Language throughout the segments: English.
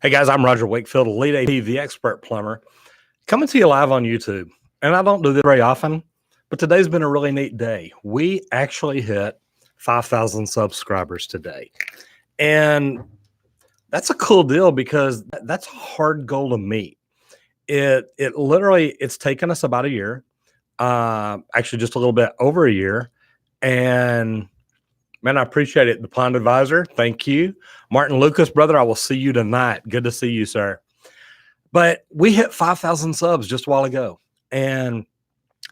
Hey guys, I'm Roger Wakefield, Elite AD, the expert plumber, coming to you live on YouTube. And I don't do this very often, but today's been a really neat day. We actually hit 5,000 subscribers today. And that's a cool deal because that's a hard goal to meet. It's taken us about a year, actually just a little bit over a year. And man, I appreciate it. The Pond Advisor, thank you. Martin Lucas, brother, I will see you tonight. Good to see you, sir. But we hit 5,000 subs just a while ago. And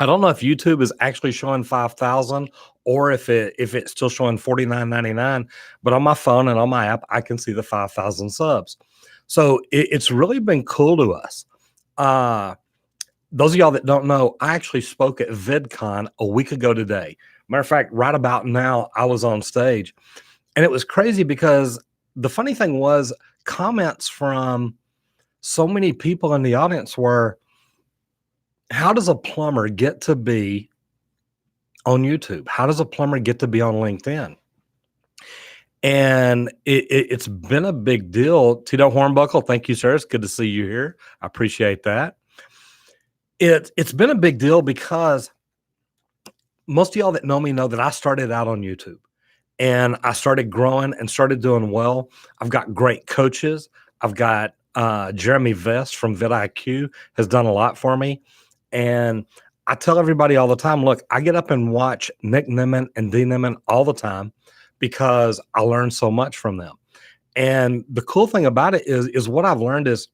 I don't know if YouTube is actually showing 5,000 or if it's still showing 49.99. But on my phone and on my app, I can see the 5,000 subs. So it's really been cool to us. Those of y'all that don't know, I actually spoke at VidCon a week ago today. Matter of fact, right about now, I was on stage. And it was crazy because the funny thing was comments from so many people in the audience were, how does a plumber get to be on YouTube? How does a plumber get to be on LinkedIn? And it's been a big deal. Tito Hornbuckle, thank you, sir. It's good to see you here. I appreciate that. It's been a big deal because most of y'all that know me know that I started out on YouTube and I started growing and started doing well. I've got great coaches. I've got Jeremy Vest from vidIQ has done a lot for me. And I tell everybody all the time, look, I get up and watch Nick Nimmin and D Nimmin all the time because I learn so much from them. And the cool thing about it is what I've learned is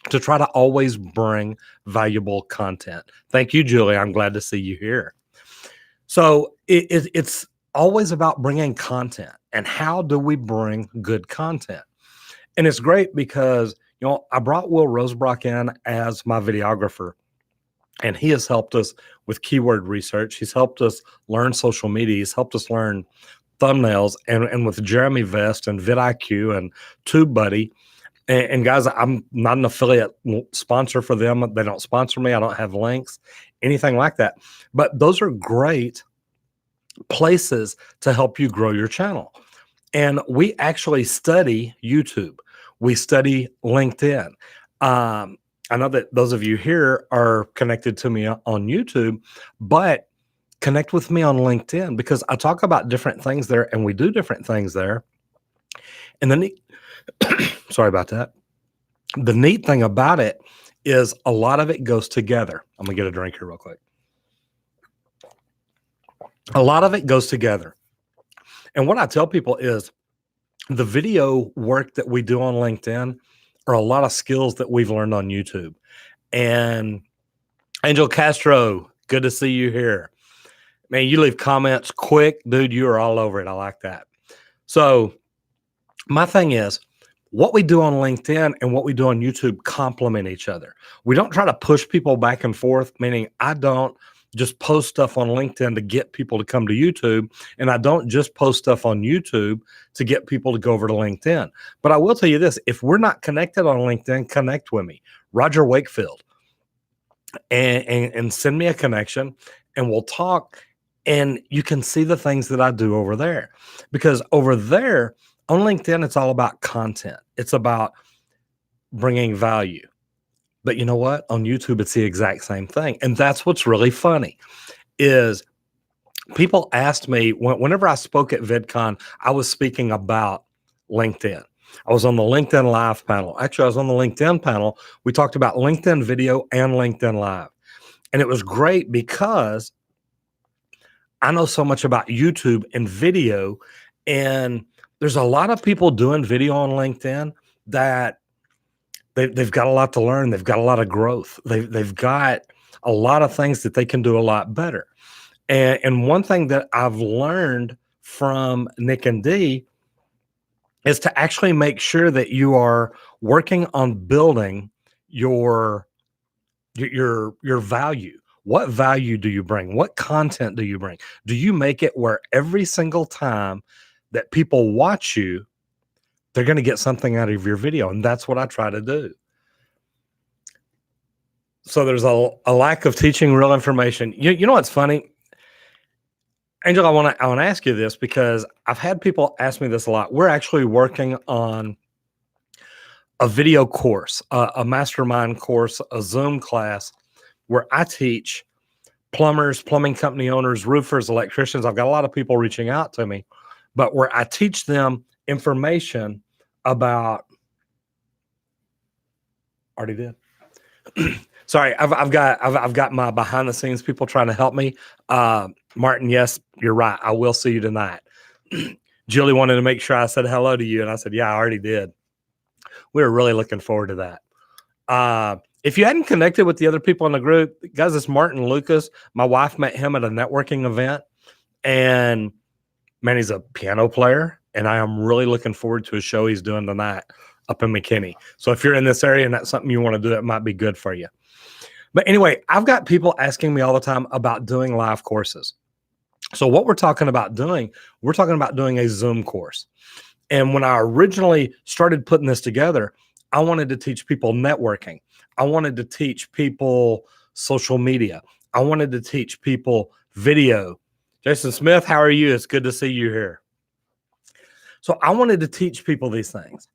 to try to always bring valuable content. Thank you, Julie. I'm glad to see you here. So it's always about bringing content. And how do we bring good content? And it's great because, you know, I brought Will Rosebrock in as my videographer, and he has helped us with keyword research. He's helped us learn social media. He's helped us learn thumbnails. And with Jeremy Vest and vidIQ and TubeBuddy, and guys, I'm not an affiliate sponsor for them. They don't sponsor me. I don't have links, anything like that. But those are great places to help you grow your channel. And we actually study YouTube. We study LinkedIn. I know that those of you here are connected to me on YouTube, but connect with me on LinkedIn because I talk about different things there and we do different things there. And then sorry about that. The neat thing about it is a lot of it goes together. I'm gonna get a drink here real quick. A lot of it goes together. And what I tell people is the video work that we do on LinkedIn are a lot of skills that we've learned on YouTube. And Angel Castro, good to see you here. Man, you leave comments quick, dude. You are all over it. I like that. So my thing is, what we do on LinkedIn and what we do on YouTube complement each other. We don't try to push people back and forth, meaning I don't just post stuff on LinkedIn to get people to come to YouTube, and I don't just post stuff on YouTube to get people to go over to LinkedIn. But I will tell you this, if we're not connected on LinkedIn, connect with me, Roger Wakefield, and send me a connection, and we'll talk, and you can see the things that I do over there. Because over there, on LinkedIn, it's all about content. It's about bringing value. But you know what? On YouTube, it's the exact same thing. And that's what's really funny is people asked me, whenever I spoke at VidCon, I was speaking about LinkedIn. I was on the LinkedIn Live panel. Actually, I was on the LinkedIn panel. We talked about LinkedIn Video and LinkedIn Live. And it was great because I know so much about YouTube and video, and there's a lot of people doing video on LinkedIn that they've got a lot to learn. They've got a lot of growth. They've got a lot of things that they can do a lot better. And one thing that I've learned from Nick and Dee is to actually make sure that you are working on building your value. What value do you bring? What content do you bring? Do you make it where every single time that people watch you, they're going to get something out of your video? And that's what I try to do. So there's a lack of teaching real information. You know what's funny? Angel, I want to ask you this because I've had people ask me this a lot. We're actually working on a video course, a mastermind course, a Zoom class where I teach plumbers, plumbing company owners, roofers, electricians. I've got a lot of people reaching out to me, but where I teach them information about, already did. Sorry, I've got my behind the scenes people trying to help me. Martin, yes, you're right. I will see you tonight. Julie wanted to make sure I said hello to you, and I said, yeah, I already did. We were really looking forward to that. If you hadn't connected with the other people in the group, guys, it's Martin Lucas. My wife met him at a networking event, and man, he's a piano player, and I am really looking forward to a show he's doing tonight up in McKinney. So if you're in this area and that's something you want to do, that might be good for you. But anyway, I've got people asking me all the time about doing live courses. So what we're talking about doing a Zoom course. And when I originally started putting this together, I wanted to teach people networking. I wanted to teach people social media. I wanted to teach people video. Jason Smith, how are you? It's good to see you here. So I wanted to teach people these things.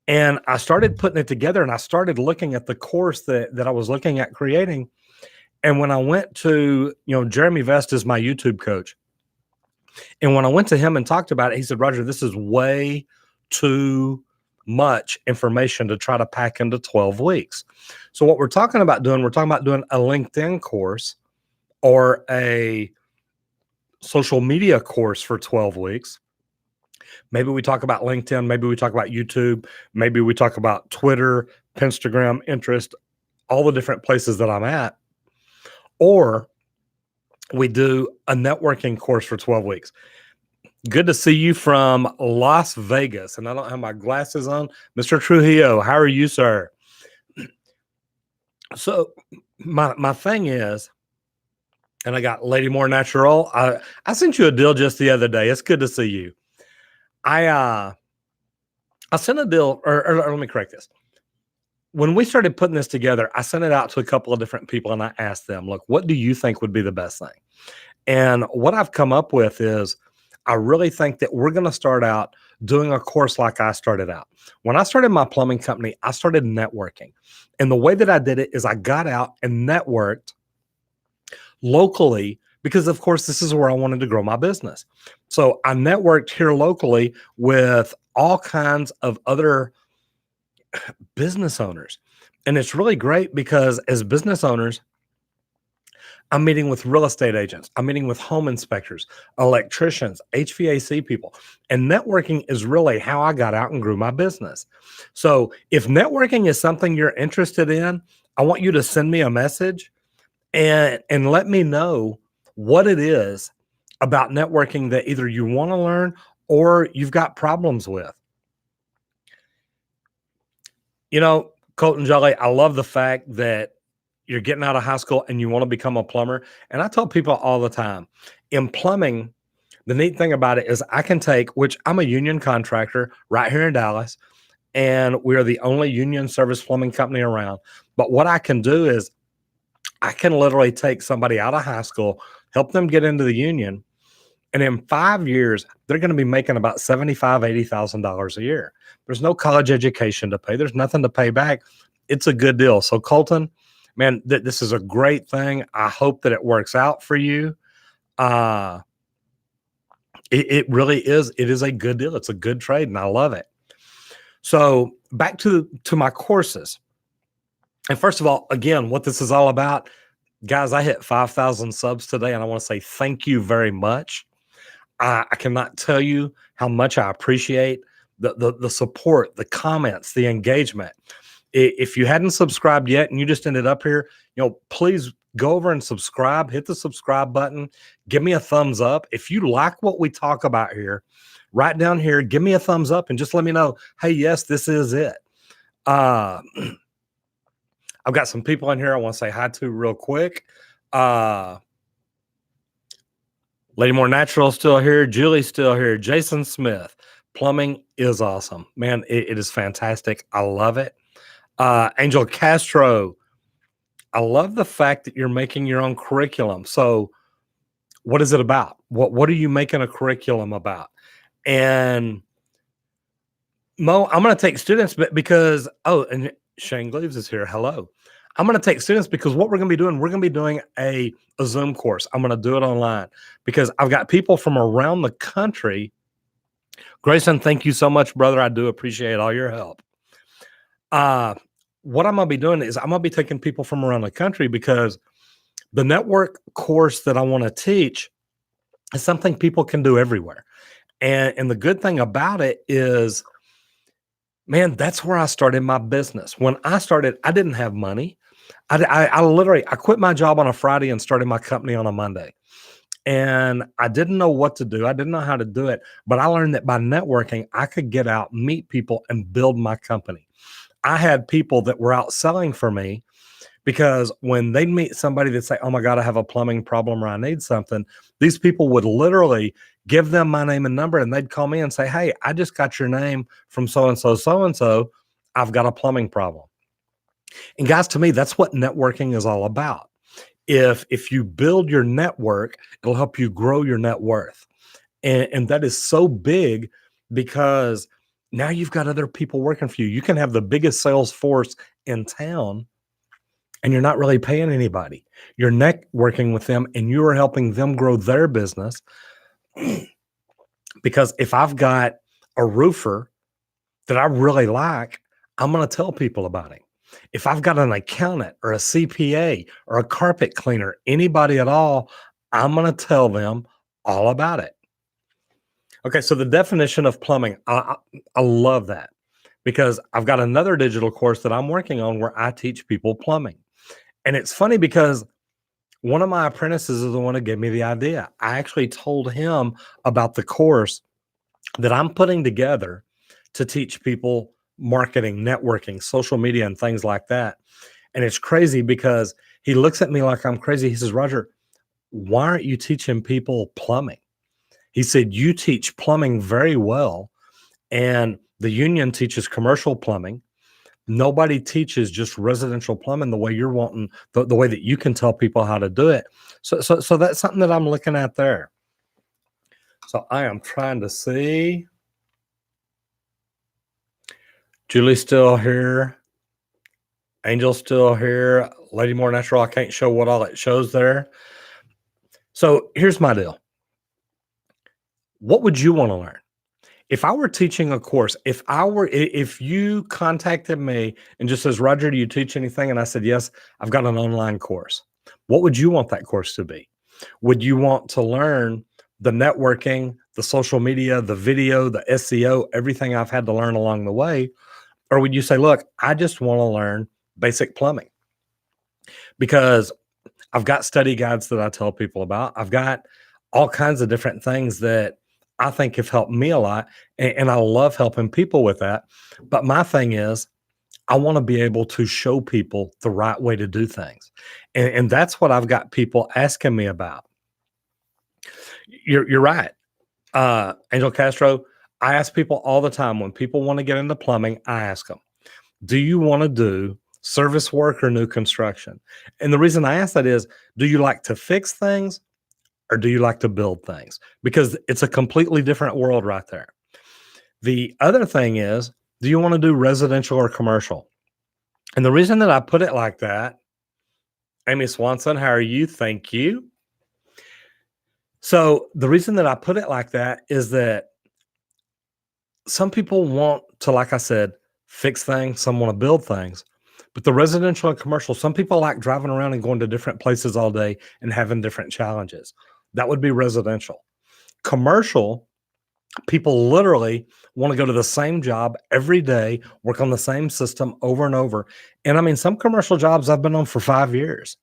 And I started putting it together, and I started looking at the course that I was looking at creating. And when I went to, Jeremy Vest is my YouTube coach. And when I went to him and talked about it, he said, Roger, this is way too much information to try to pack into 12 weeks. So what we're talking about doing a LinkedIn course or a social media course for 12 weeks. Maybe we talk about LinkedIn. Maybe we talk about YouTube. Maybe we talk about Twitter, Instagram, Pinterest, all the different places that I'm at. Or we do a networking course for 12 weeks. Good to see you from Las Vegas. And I don't have my glasses on. Mr. Trujillo, how are you, sir? So my thing is, and I got Lady More Natural. I sent you a deal just the other day. It's good to see you. I sent a deal, or let me correct this. When we started putting this together, I sent it out to a couple of different people, and I asked them, look, what do you think would be the best thing? And what I've come up with is, I really think that we're going to start out doing a course like I started out. When I started my plumbing company, I started networking. And the way that I did it is I got out and networked locally, because of course this is where I wanted to grow my business. So I networked here locally with all kinds of other business owners. And it's really great because as business owners, I'm meeting with real estate agents. I'm meeting with home inspectors, electricians, HVAC people. And networking is really how I got out and grew my business. So if networking is something you're interested in, I want you to send me a message and let me know what it is about networking that either you want to learn or you've got problems with. Colton Jolly, I love the fact that you're getting out of high school and you want to become a plumber. And I tell people all the time, in plumbing, the neat thing about it is I can take, which I'm a union contractor right here in Dallas, and we are the only union service plumbing company around. But what I can do is I can literally take somebody out of high school, help them get into the union, and in 5 years, they're going to be making about $75,000, $80,000 a year. There's no college education to pay. There's nothing to pay back. It's a good deal. So Colton, man, this is a great thing. I hope that it works out for you. It really is. It is a good deal. It's a good trade, and I love it. So back to my courses. And first of all, again, what this is all about, guys, I hit 5,000 subs today, and I want to say thank you very much. I cannot tell you how much I appreciate the support, the comments, the engagement. If you hadn't subscribed yet and you just ended up here, please go over and subscribe, hit the subscribe button, give me a thumbs up. If you like what we talk about here, right down here, give me a thumbs up and just let me know, hey, yes, this is it. I've got some people in here I want to say hi to real quick. Lady More Natural still here. Julie's still here. Jason Smith. Plumbing is awesome. Man, it is fantastic. I love it. Angel Castro. I love the fact that you're making your own curriculum. So what is it about? What are you making a curriculum about? And Mo, I'm going to take students, but because, oh, and Shane Gleaves is here. Hello. I'm going to take students because what we're going to be doing, we're going to be doing a Zoom course. I'm going to do it online because I've got people from around the country. Grayson, thank you so much, brother. I do appreciate all your help. What I'm going to be doing is I'm going to be taking people from around the country because the network course that I want to teach is something people can do everywhere. And the good thing about it is, man, that's where I started my business. When I started, I didn't have money. I literally, I quit my job on a Friday and started my company on a Monday. And I didn't know what to do. I didn't know how to do it, but I learned that by networking, I could get out, meet people, and build my company. I had people that were out selling for me because when they meet somebody that say, "Oh my God, I have a plumbing problem or I need something," these people would literally give them my name and number, and they'd call me and say, "Hey, I just got your name from so and so, so and so. I've got a plumbing problem." And guys, to me, that's what networking is all about. If you build your network, it'll help you grow your net worth. And that is so big because now you've got other people working for you. You can have the biggest sales force in town and you're not really paying anybody. You're networking with them and you are helping them grow their business. Because if I've got a roofer that I really like, I'm going to tell people about him. If I've got an accountant or a CPA or a carpet cleaner, anybody at all, I'm going to tell them all about it. Okay, so the definition of plumbing, I love that because I've got another digital course that I'm working on where I teach people plumbing. And it's funny because one of my apprentices is the one who gave me the idea. I actually told him about the course that I'm putting together to teach people marketing, networking, social media, and things like that. And it's crazy because he looks at me like I'm crazy. He says, "Roger, why aren't you teaching people plumbing?" He said, "You teach plumbing very well, and the union teaches commercial plumbing. Nobody teaches just residential plumbing the way you're wanting, the way that you can tell people how to do it." So that's something that I'm looking at there. So I am trying to see. Julie's still here. Angel's still here. Lady More Natural, I can't show what all it shows there. So here's my deal. What would you want to learn? If I were teaching a course, if you contacted me and just says, "Roger, do you teach anything?" And I said, "Yes, I've got an online course." What would you want that course to be? Would you want to learn the networking, the social media, the video, the SEO, everything I've had to learn along the way? Or would you say, "Look, I just want to learn basic plumbing"? Because I've got study guides that I tell people about. I've got all kinds of different things that I think have helped me a lot. And I love helping people with that. But my thing is, I want to be able to show people the right way to do things. And that's what I've got people asking me about. You're right. Angel Castro, I ask people all the time when people want to get into plumbing, I ask them, "Do you want to do service work or new construction?" And the reason I ask that is, do you like to fix things or do you like to build things? Because it's a completely different world right there. The other thing is, do you want to do residential or commercial? And the reason that I put it like that, Amy Swanson, how are you? Thank you. So the reason that I put it like that is that some people want to, like I said, fix things, some want to build things. But the residential and commercial, some people like driving around and going to different places all day and having different challenges. That would be residential. Commercial, people literally want to go to the same job every day, work on the same system over and over. And I mean, some commercial jobs I've been on for 5 years.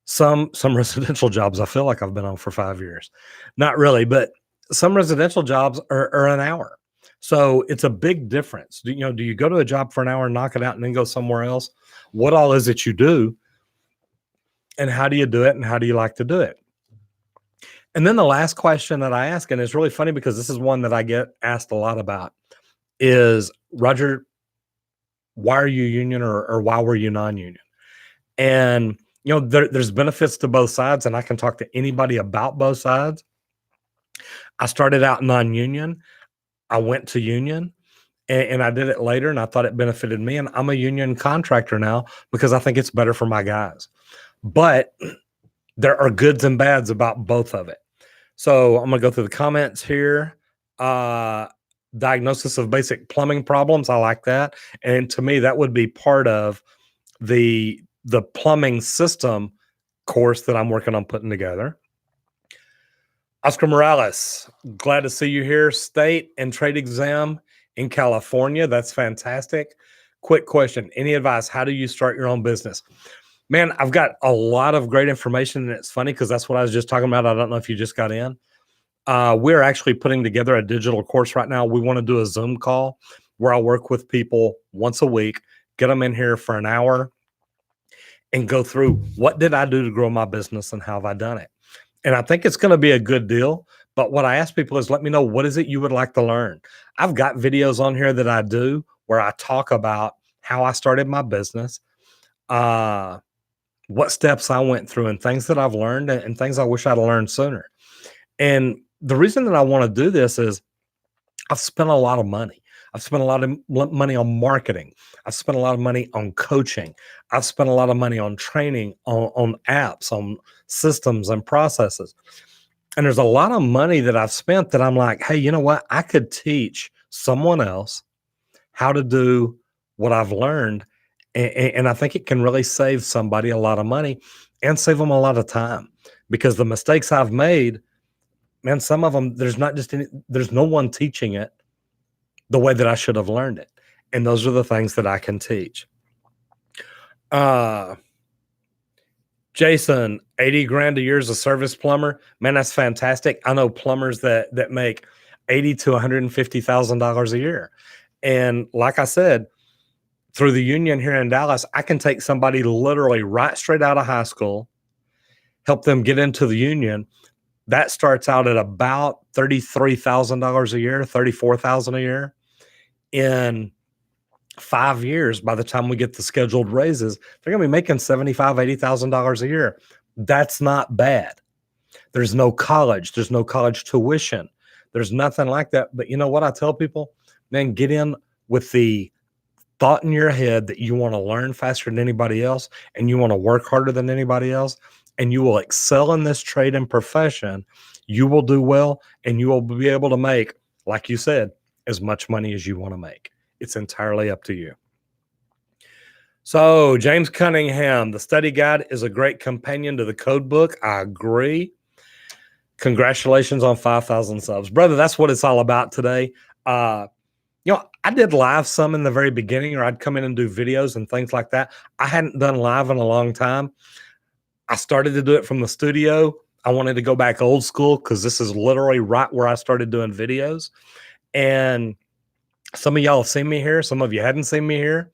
Some residential jobs I feel like I've been on for 5 years. Not really, but some residential jobs are an hour. So it's a big difference. Do you go to a job for an hour and knock it out and then go somewhere else? What all is it you do? And how do you do it? And how do you like to do it? And then the last question that I ask, and it's really funny because this is one that I get asked a lot about, is, "Roger, why are you union or why were you non-union?" And there's benefits to both sides, and I can talk to anybody about both sides. I started out non-union. I went to union, and I did it later, and I thought it benefited me. And I'm a union contractor now because I think it's better for my guys. But there are goods and bads about both of it. So I'm gonna go through the comments here. Diagnosis of basic plumbing problems. I like that. And to me, that would be part of the plumbing system course that I'm working on putting together. Oscar Morales, glad to see you here. State and trade exam in California. That's fantastic. Quick question. Any advice? How do you start your own business? Man, I've got a lot of great information, and it's funny because that's what I was just talking about. I don't know if you just got in. We're actually putting together a digital course right now. We want to do a Zoom call where I work with people once a week, get them in here for an hour, and go through what did I do to grow my business and how have I done it. And I think it's going to be a good deal. But what I ask people is let me know, what is it you would like to learn? I've got videos on here that I do where I talk about how I started my business, what steps I went through and things that I've learned and things I wish I'd learned sooner. And the reason that I want to do this is I've spent a lot of money. I've spent a lot of money on marketing. I've spent a lot of money on coaching. I've spent a lot of money on training, on apps, on systems and processes. And there's a lot of money that I've spent that I'm like, hey, you know what? I could teach someone else how to do what I've learned. And I think it can really save somebody a lot of money and save them a lot of time, because the mistakes I've made, man, some of them, there's no one teaching it the way that I should have learned it. And those are the things that I can teach. Jason, 80 grand a year as a service plumber. Man, that's fantastic. I know plumbers that make $80,000 to $150,000 a year. And like I said, through the union here in Dallas, I can take somebody literally right straight out of high school, help them get into the union. That starts out at about $33,000 a year, $34,000 a year. In 5 years, by the time we get the scheduled raises, they're going to be making $75,000, $80,000 a year. That's not bad. There's no college. There's no college tuition. There's nothing like that. But you know what I tell people? Man, get in with the thought in your head that you want to learn faster than anybody else and you want to work harder than anybody else, and you will excel in this trade and profession. You will do well, and you will be able to make, like you said, as much money as you want to make. It's entirely up to you. So James Cunningham, the study guide is a great companion to the code book. I agree. Congratulations on 5,000 subs. Brother, that's what it's all about today. I did live some in the very beginning, or I'd come in and do videos and things like that. I hadn't done live in a long time. I started to do it from the studio. I wanted to go back old school because this is literally right where I started doing videos. And some of y'all have seen me here. Some of you hadn't seen me here.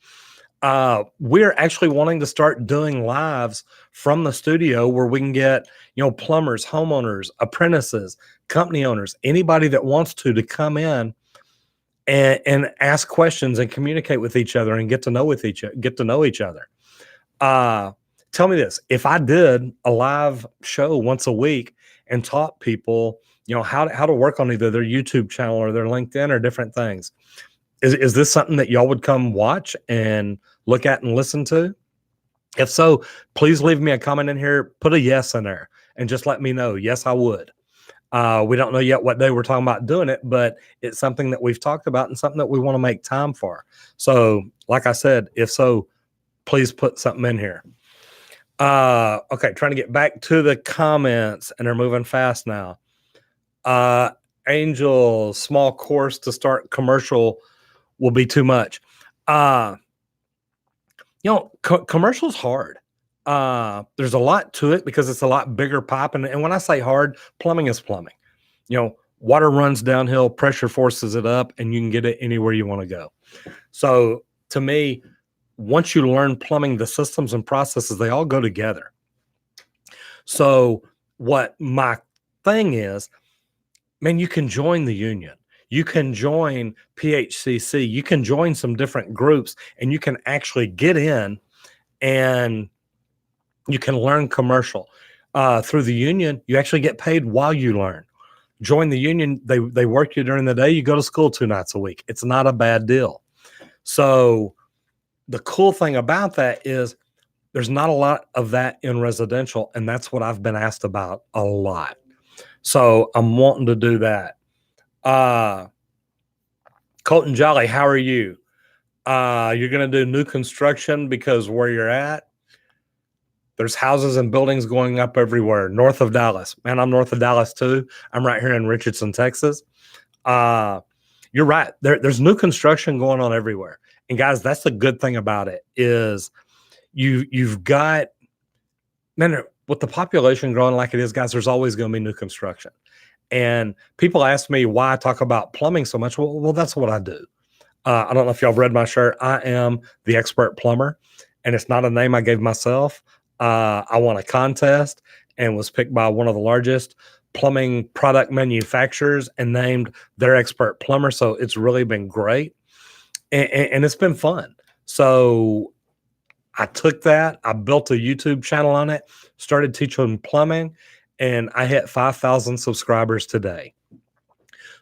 We're actually wanting to start doing lives from the studio where we can get, plumbers, homeowners, apprentices, company owners, anybody that wants to come in and ask questions and communicate with each other and get to know each other. Tell me this: if I did a live show once a week and taught people, how to work on either their YouTube channel or their LinkedIn or different things, is this something that y'all would come watch and look at and listen to? If so, please leave me a comment in here. Put a yes in there and just let me know. Yes, I would. We don't know yet what day we're talking about doing it, but it's something that we've talked about and something that we want to make time for. So, like I said, if so, please put something in here. Okay, trying to get back to the comments, and they're moving fast now. Angel, small course to start commercial will be too much. Commercial's hard. There's a lot to it because it's a lot bigger pipe. And when I say hard, plumbing is plumbing. Water runs downhill, pressure forces it up, and you can get it anywhere you want to go. So to me, once you learn plumbing, the systems and processes, they all go together. So what my thing is, man, you can join the union. You can join PHCC. You can join some different groups, and you can actually get in and you can learn commercial. Through the union, you actually get paid while you learn. join the union. They work you during the day. You go to school 2 nights a week. It's not a bad deal. So the cool thing about that is there's not a lot of that in residential, and that's what I've been asked about a lot. So I'm wanting to do that. Colton Jolly, how are you? You're going to do new construction because where you're at, there's houses and buildings going up everywhere north of Dallas. Man, I'm north of Dallas too. I'm right here in Richardson, Texas. You're right. There's new construction going on everywhere. And guys, that's the good thing about it is you've got, man, with the population growing like it is, guys, there's always going to be new construction. And people ask me why I talk about plumbing so much. Well, that's what I do. I don't know if y'all have read my shirt. I am the expert plumber, and it's not a name I gave myself. I won a contest and was picked by one of the largest plumbing product manufacturers and named their expert plumber. So it's really been great, and it's been fun. So I took that, I built a YouTube channel on it, started teaching plumbing, and I hit 5,000 subscribers today.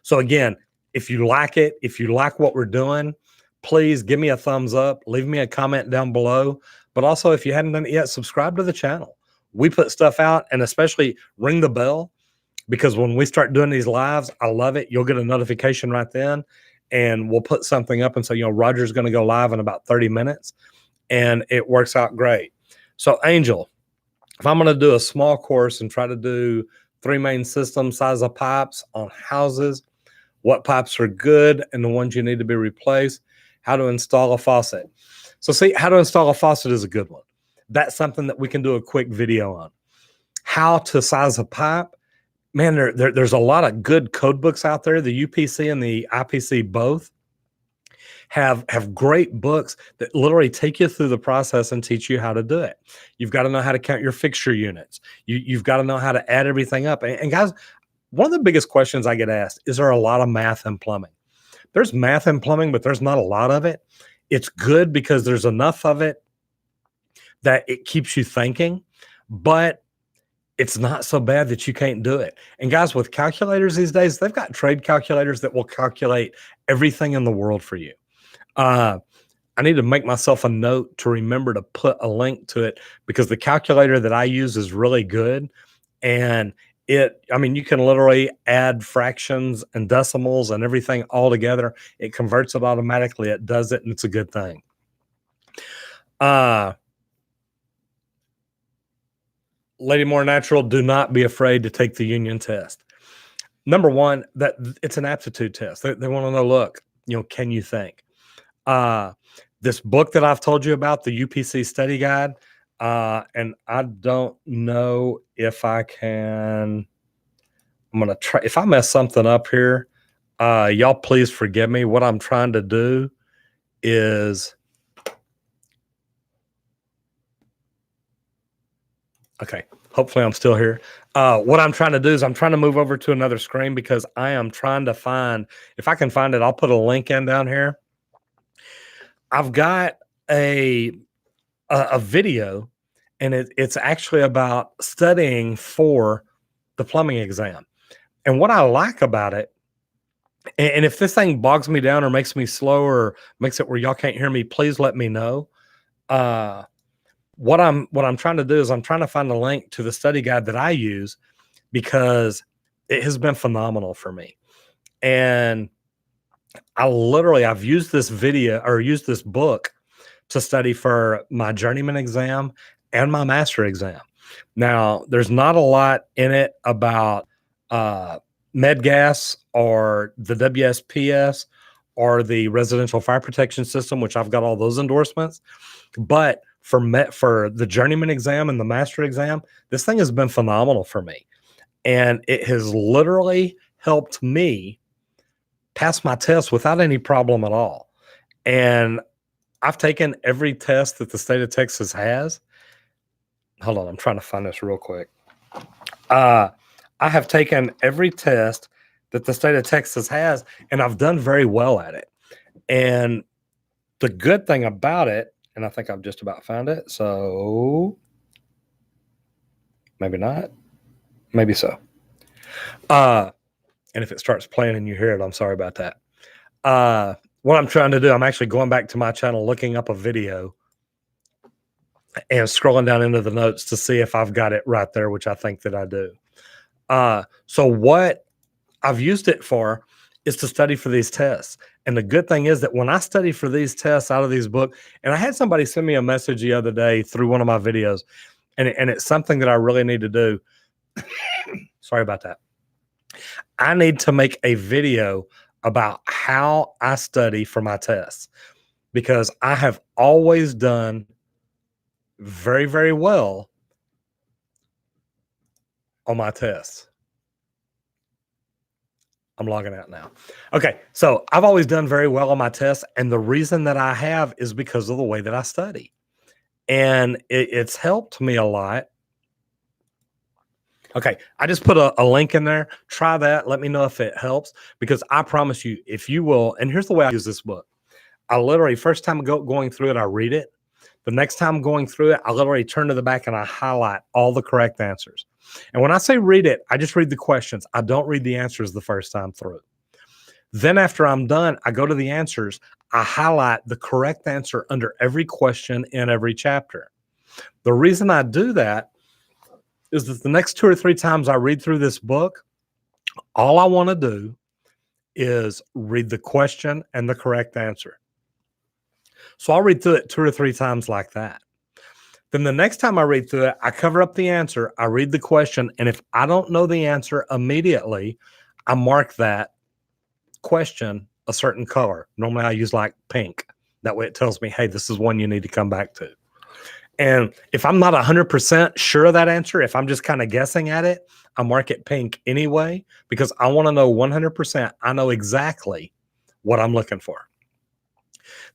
So again, if you like it, if you like what we're doing, please give me a thumbs up, leave me a comment down below. But also, if you hadn't done it yet, subscribe to the channel. We put stuff out, and especially ring the bell, because when we start doing these lives, I love it. You'll get a notification right then, and we'll put something up and say, Roger's going to go live in about 30 minutes, and it works out great. So Angel, if I'm going to do a small course and try to do 3 main system size of pipes on houses, what pipes are good and the ones you need to be replaced, how to install a faucet. So see, how to install a faucet is a good one. That's something that we can do a quick video on. How to size a pipe. Man, there's a lot of good code books out there. The UPC and the IPC both have great books that literally take you through the process and teach you how to do it. You've got to know how to count your fixture units. You've got to know how to add everything up. And guys, one of the biggest questions I get asked, is there a lot of math in plumbing? There's math in plumbing, but there's not a lot of it. It's good because there's enough of it that it keeps you thinking, but it's not so bad that you can't do it. And guys, with calculators these days, they've got trade calculators that will calculate everything in the world for you. I need to make myself a note to remember to put a link to it, because the calculator that I use is really good. And you can literally add fractions and decimals and everything all together. It converts it automatically. It does it, and it's a good thing. Lady More Natural, do not be afraid to take the union test. Number one, that it's an aptitude test. They want to know, look, can you think? This book that I've told you about, the UPC study guide, and I don't know if I can. I'm going to try. If I mess something up here, y'all please forgive me. What I'm trying to do is, okay, hopefully I'm still here. What I'm trying to do is I'm trying to move over to another screen, because I am trying to find, if I can find it, I'll put a link in down here. I've got a video, and it's actually about studying for the plumbing exam. And what I like about it, and if this thing bogs me down or makes me slow or makes it where y'all can't hear me, please let me know. What I'm trying to do is I'm trying to find a link to the study guide that I use, because it has been phenomenal for me. And I've used this video, or used this book, to study for my journeyman exam and my master exam. Now, there's not a lot in it about MedGas or the WSPS or the residential fire protection system, which I've got all those endorsements. But for the journeyman exam and the master exam, this thing has been phenomenal for me. And it has literally helped me pass my test without any problem at all. And I've taken every test that the state of Texas has. Hold on, I'm trying to find this real quick. I have taken every test that the state of Texas has, and I've done very well at it. And the good thing about it, and I think I've just about found it, so maybe not, maybe so. And if it starts playing and you hear it, I'm sorry about that. What I'm trying to do, I'm actually going back to my channel, looking up a video and scrolling down into the notes to see if I've got it right there, which I think that I do. So what I've used it for is to study for these tests. And the good thing is that when I study for these tests out of these books, and I had somebody send me a message the other day through one of my videos, and it's something that I really need to do. Sorry about that. I need to make a video about how I study for my tests, because I have always done very, very well on my tests. I'm logging out now. Okay, so I've always done very well on my tests, and the reason that I have is because of the way that I study. And it's helped me a lot. Okay, I just put a link in there. Try that. Let me know if it helps, because I promise you, if you will, and here's the way I use this book. I literally, first time going through it, I read it. The next time going through it, I literally turn to the back and I highlight all the correct answers. And when I say read it, I just read the questions. I don't read the answers the first time through. Then after I'm done, I go to the answers. I highlight the correct answer under every question in every chapter. The reason I do that is that the next 2 or 3 times I read through this book, all I want to do is read the question and the correct answer. So I'll read through it 2 or 3 times like that. Then the next time I read through it, I cover up the answer, I read the question, and if I don't know the answer immediately, I mark that question a certain color. Normally I use like pink. That way it tells me, hey, this is one you need to come back to. And if I'm not 100% sure of that answer, if I'm just kind of guessing at it, I mark it pink anyway, because I want to know 100%. I know exactly what I'm looking for.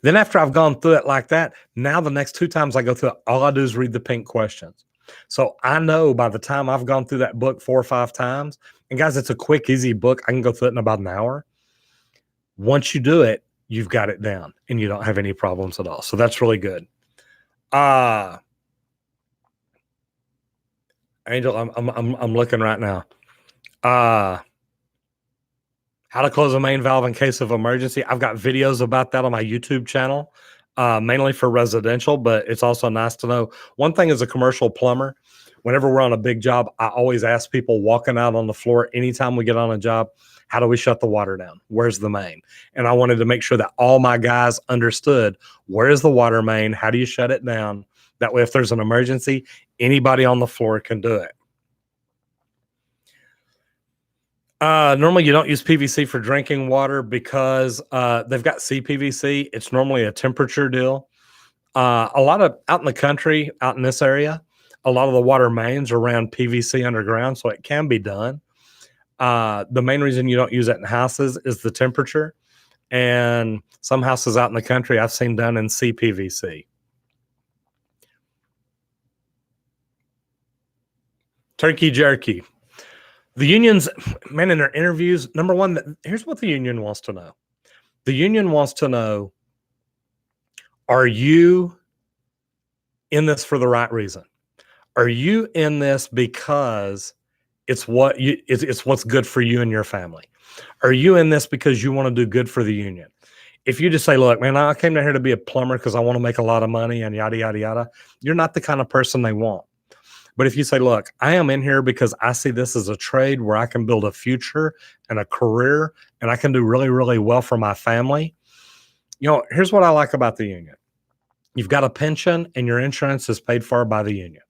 Then after I've gone through it like that, now the next 2 times I go through it, all I do is read the pink questions. So I know by the time I've gone through that book 4 or 5 times, and guys, it's a quick, easy book. I can go through it in about an hour. Once you do it, you've got it down and you don't have any problems at all. So that's really good. Angel, I'm looking right now. How to close a main valve in case of emergency. I've got videos about that on my YouTube channel, mainly for residential, but it's also nice to know. One thing as a commercial plumber, whenever we're on a big job, I always ask people walking out on the floor anytime we get on a job, how do we shut the water down? Where's the main? And I wanted to make sure that all my guys understood, where is the water main? How do you shut it down? That way, if there's an emergency, anybody on the floor can do it. Normally you don't use PVC for drinking water because they've got CPVC. It's normally a temperature deal. A lot of out in the country, out in this area, a lot of the water mains are around PVC underground, so it can be done. The main reason you don't use it in houses is the temperature, and some houses out in the country I've seen done in CPVC. Turkey jerky. The unions, man, in their interviews, number one, here's what the union wants to know. The union wants to know, are you in this for the right reason? Are you in this because it's what's good for you and your family? Are you in this because you want to do good for the union? If you just say, look, man, I came down here to be a plumber because I want to make a lot of money and yada, yada, yada, you're not the kind of person they want. But if you say, look, I am in here because I see this as a trade where I can build a future and a career and I can do really, really well for my family. You know, here's what I like about the union. You've got a pension and your insurance is paid for by the union.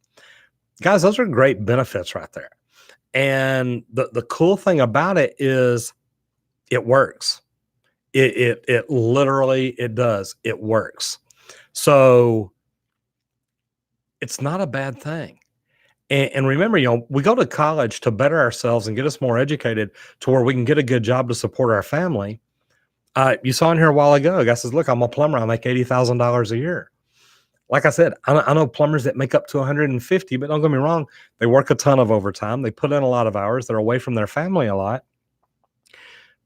Guys, those are great benefits right there. And the cool thing about it is it works. It literally, it does. It works. So it's not a bad thing. And remember, you know, we go to college to better ourselves and get us more educated to where we can get a good job to support our family. You saw in here a while ago, a guy says, look, I'm a plumber. I make $80,000 a year. Like I said, I know plumbers that make up to 150, but don't get me wrong. They work a ton of overtime. They put in a lot of hours. They're away from their family a lot.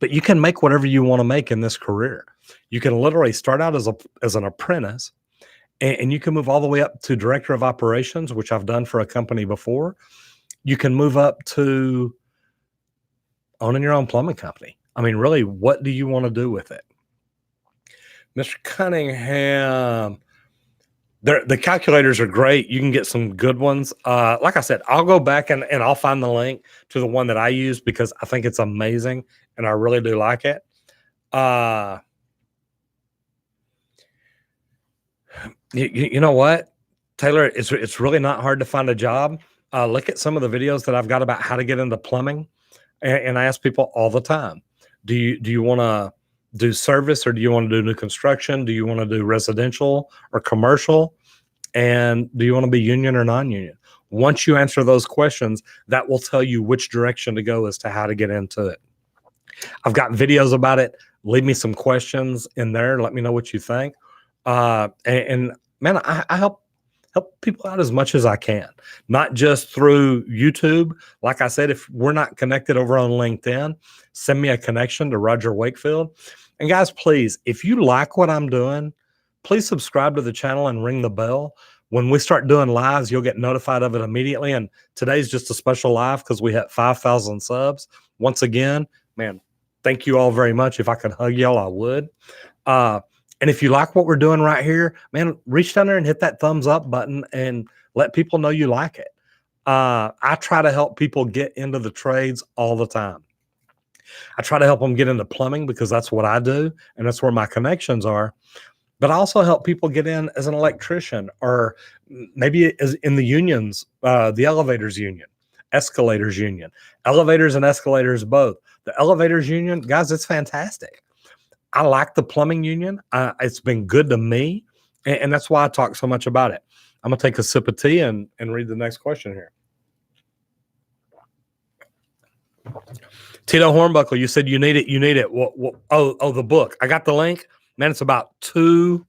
But you can make whatever you want to make in this career. You can literally start out as an apprentice, and you can move all the way up to director of operations, which I've done for a company before. You can move up to owning your own plumbing company. I mean, really, what do you want to do with it? Mr. Cunningham, the calculators are great. You can get some good ones. Like I said, I'll go back and I'll find the link to the one that I use because I think it's amazing and I really do like it. You know what, Taylor? It's really not hard to find a job. Look at some of the videos that I've got about how to get into plumbing, and I ask people all the time, do you want to do service or do you want to do new construction? Do you want to do residential or commercial? And do you want to be union or non-union? Once you answer those questions, that will tell you which direction to go as to how to get into it. I've got videos about it. Leave me some questions in there. Let me know what you think. And man, I help people out as much as I can, not just through YouTube. Like I said, if we're not connected over on LinkedIn, send me a connection to Roger Wakefield. And guys, please, if you like what I'm doing, please subscribe to the channel and ring the bell. When we start doing lives, you'll get notified of it immediately. And today's just a special live because we hit 5,000 subs. Once again, man, thank you all very much. If I could hug y'all, I would. And if you like what we're doing right here, man, reach down there and hit that thumbs up button and let people know you like it. I try to help people get into the trades all the time. I try to help them get into plumbing because that's what I do and that's where my connections are. But I also help people get in as an electrician or maybe as in the unions, the elevators union, escalators union, elevators and escalators both. The elevators union, guys, it's fantastic. I like the plumbing union. It's been good to me, and that's why I talk so much about it. I'm going to take a sip of tea and read the next question here. Tito Hornbuckle, you said you need it. You need it. Oh, the book. I got the link. Man, it's about 2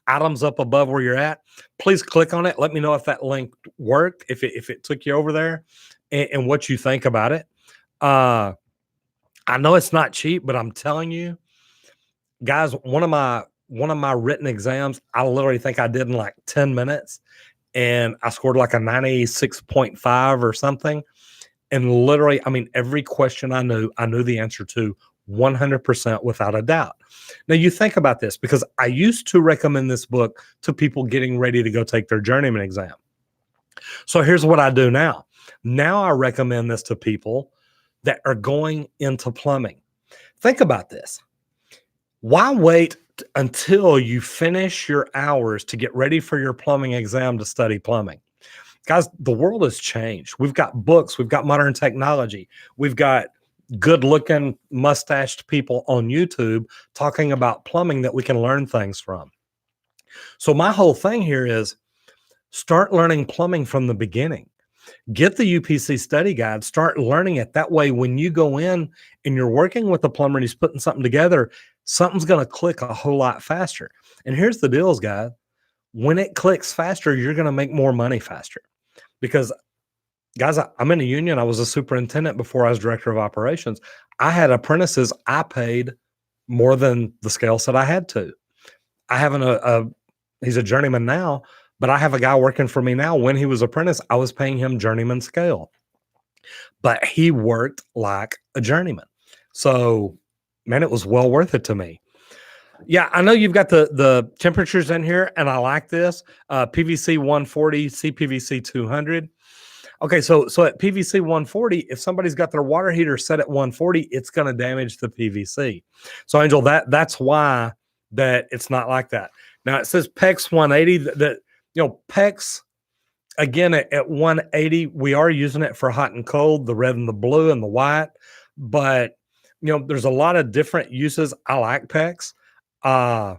items up above where you're at. Please click on it. Let me know if that link worked, if it took you over there, and what you think about it. I know it's not cheap, but I'm telling you, guys, one of my written exams, I literally think I did in like 10 minutes, and I scored like a 96.5 or something. And literally, I mean, every question I knew the answer to 100% without a doubt. Now, you think about this, because I used to recommend this book to people getting ready to go take their journeyman exam. So here's what I do now. Now I recommend this to people that are going into plumbing. Think about this. Why wait until you finish your hours to get ready for your plumbing exam to study plumbing? Guys, the world has changed. We've got books. We've got modern technology. We've got good-looking, mustached people on YouTube talking about plumbing that we can learn things from. So my whole thing here is start learning plumbing from the beginning. Get the UPC study guide, start learning it. That way, when you go in and you're working with a plumber and he's putting something together, something's going to click a whole lot faster. And here's the deal, guys. When it clicks faster, you're going to make more money faster. Because, guys, I'm in a union. I was a superintendent before I was director of operations. I had apprentices I paid more than the scale said I had to. I have he's a journeyman now, but I have a guy working for me now. When he was apprentice, I was paying him journeyman scale. But he worked like a journeyman. So, man, it was well worth it to me. Yeah, I know you've got the temperatures in here, and I like this. PVC 140, CPVC 200. Okay, so at PVC 140, if somebody's got their water heater set at 140, it's going to damage the PVC. So, Angel, that's why that it's not like that. Now, it says PEX 180. That PEX, again, at 180, we are using it for hot and cold, the red and the blue and the white. But, there's a lot of different uses. I like PEX. I'm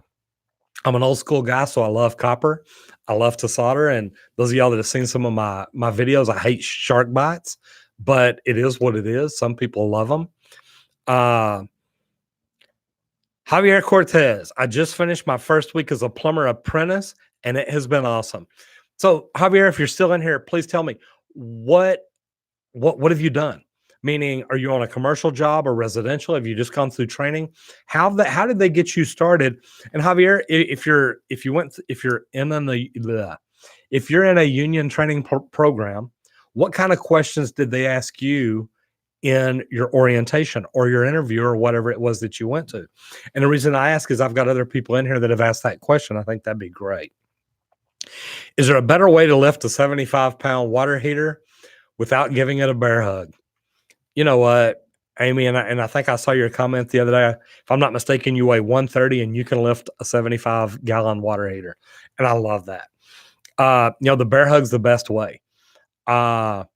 an old school guy, so I love copper. I love to solder. And those of y'all that have seen some of my videos, I hate shark bites, but it is what it is. Some people love them. Javier Cortez, I just finished my first week as a plumber apprentice, and it has been awesome. So, Javier, if you're still in here, please tell me what have you done? Meaning, are you on a commercial job or residential? Have you just gone through training? How did they get you started? And Javier, if you're in a union training program, what kind of questions did they ask you in your orientation or your interview or whatever it was that you went to. And the reason I ask is I've got other people in here that have asked that question. I think that'd be great. Is there a better way to lift a 75-pound water heater without giving it a bear hug? You know what, Amy, and I think I saw your comment the other day. If I'm not mistaken, you weigh 130 and you can lift a 75-gallon water heater. And I love that. The bear hug's the best way. I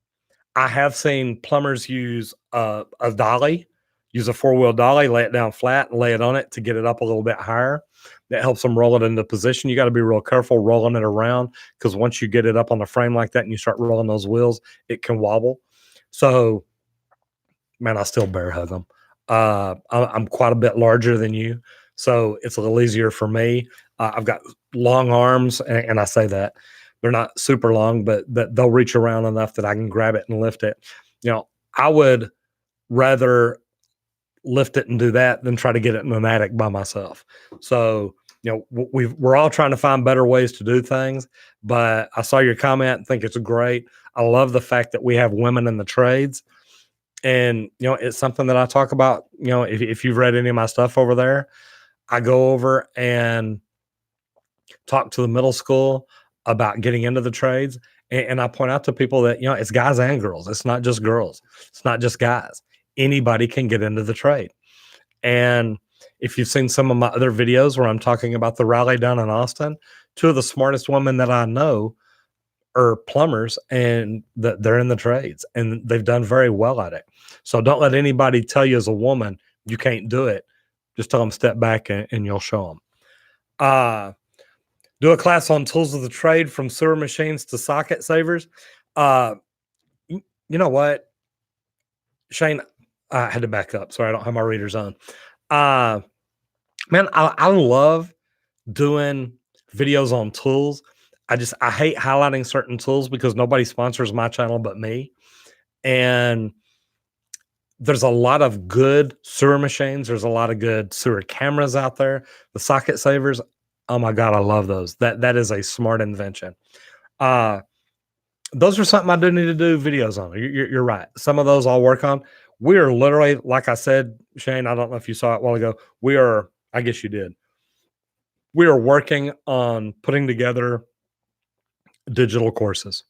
have seen plumbers use a dolly, use a four-wheel dolly, lay it down flat and lay it on it to get it up a little bit higher. That helps them roll it into position. You got to be real careful rolling it around, because once you get it up on the frame like that and you start rolling those wheels, it can wobble. So, man, I still bear hug them. I'm quite a bit larger than you, so it's a little easier for me. I've got long arms, and I say that they're not super long, but that they'll reach around enough that I can grab it and lift it. I would rather lift it and do that than try to get it in an attic by myself. So, we're all trying to find better ways to do things, but I saw your comment and think it's great. I love the fact that we have women in the trades. And, it's something that I talk about. If you've read any of my stuff over there, I go over and talk to the middle school about getting into the trades. And I point out to people that, it's guys and girls. It's not just girls. It's not just guys. Anybody can get into the trade. And if you've seen some of my other videos where I'm talking about the rally down in Austin, two of the smartest women that I know are plumbers, and they're in the trades, and they've done very well at it. So don't let anybody tell you as a woman you can't do it. Just tell them step back and you'll show them. Do a class on tools of the trade, from sewer machines to socket savers. You know what, Shane? I had to back up. Sorry, I don't have my readers on. Man, I love doing videos on tools. I hate highlighting certain tools because nobody sponsors my channel but me. And there's a lot of good sewer machines. There's a lot of good sewer cameras out there. The socket savers, oh my God, I love those. That is a smart invention. Those are something I do need to do videos on. You're right. Some of those I'll work on. We are literally, like I said, Shane, I don't know if you saw it a while ago. I guess you did. We are working on putting together digital courses.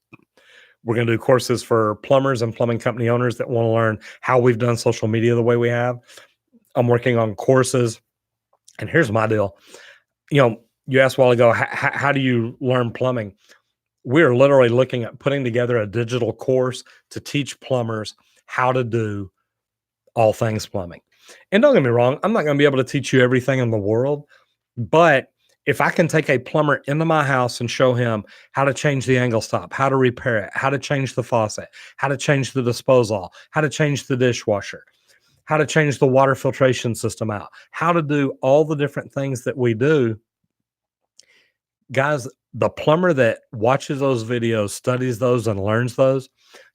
We're going to do courses for plumbers and plumbing company owners that want to learn how we've done social media the way we have. I'm working on courses. And here's my deal. You asked a while ago, how do you learn plumbing? We're literally looking at putting together a digital course to teach plumbers how to do all things plumbing. And don't get me wrong, I'm not going to be able to teach you everything in the world, but if I can take a plumber into my house and show him how to change the angle stop, how to repair it, how to change the faucet, how to change the disposal, how to change the dishwasher, how to change the water filtration system out, how to do all the different things that we do, guys, the plumber that watches those videos, studies those, and learns those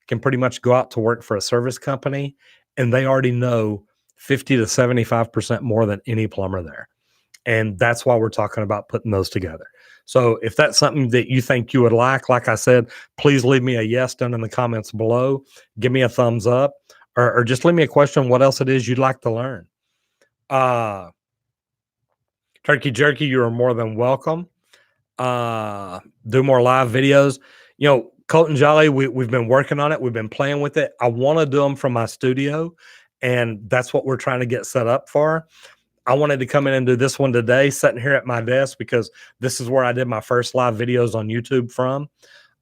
can pretty much go out to work for a service company, and they already know 50 to 75% more than any plumber there. And that's why we're talking about putting those together. So if that's something that you think you would like I said, please leave me a yes down in the comments below. Give me a thumbs up, or just leave me a question, what else it is you'd like to learn. Turkey Jerky, you are more than welcome. Do more live videos. Colton Jolly, we've been working on it. We've been playing with it. I want to do them from my studio, and that's what we're trying to get set up for. I wanted to come in and do this one today, sitting here at my desk, because this is where I did my first live videos on YouTube from.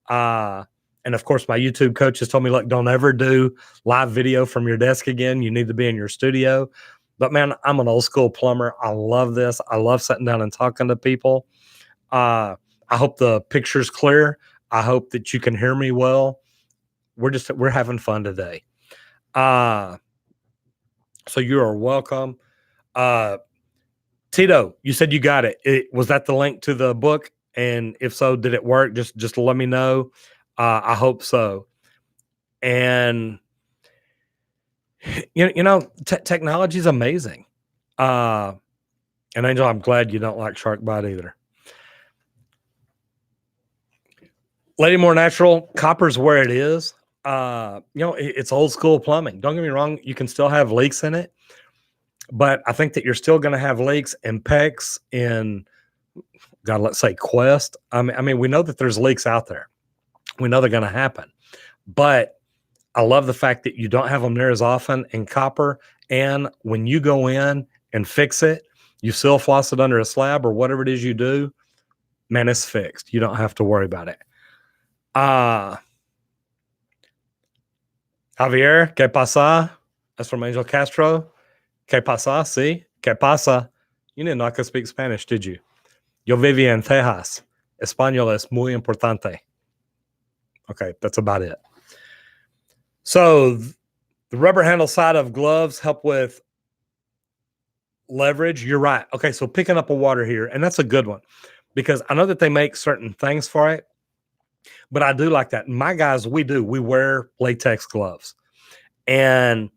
And of course, my YouTube coach has told me, look, don't ever do live video from your desk again. You need to be in your studio. But man, I'm an old school plumber. I love this. I love sitting down and talking to people. I hope the picture's clear. I hope that you can hear me well. We're having fun today. So you are welcome. Tito, you said you got it. Was that the link to the book? And if so, did it work? Just let me know. I hope so. And technology is amazing. And Angel, I'm glad you don't like shark bite either. Lady More Natural, copper's where it is. It's old school plumbing. Don't get me wrong, you can still have leaks in it, but I think that you're still going to have leaks in PEX, in God, let's say Quest. I mean, we know that there's leaks out there. We know they're going to happen, but I love the fact that you don't have them near as often in copper. And when you go in and fix it, you still floss it under a slab or whatever it is you do, man, it's fixed. You don't have to worry about it. Javier, ¿qué pasa? That's from Angel Castro. ¿Qué pasa? Sí, ¿qué pasa? You didn't know I could speak Spanish, did you? Yo vivía en Texas. Español es muy importante. Okay, that's about it. So the rubber handle side of gloves help with leverage. You're right. Okay, so picking up a water heater, and that's a good one because I know that they make certain things for it, but I do like that. My guys, we wear latex gloves, and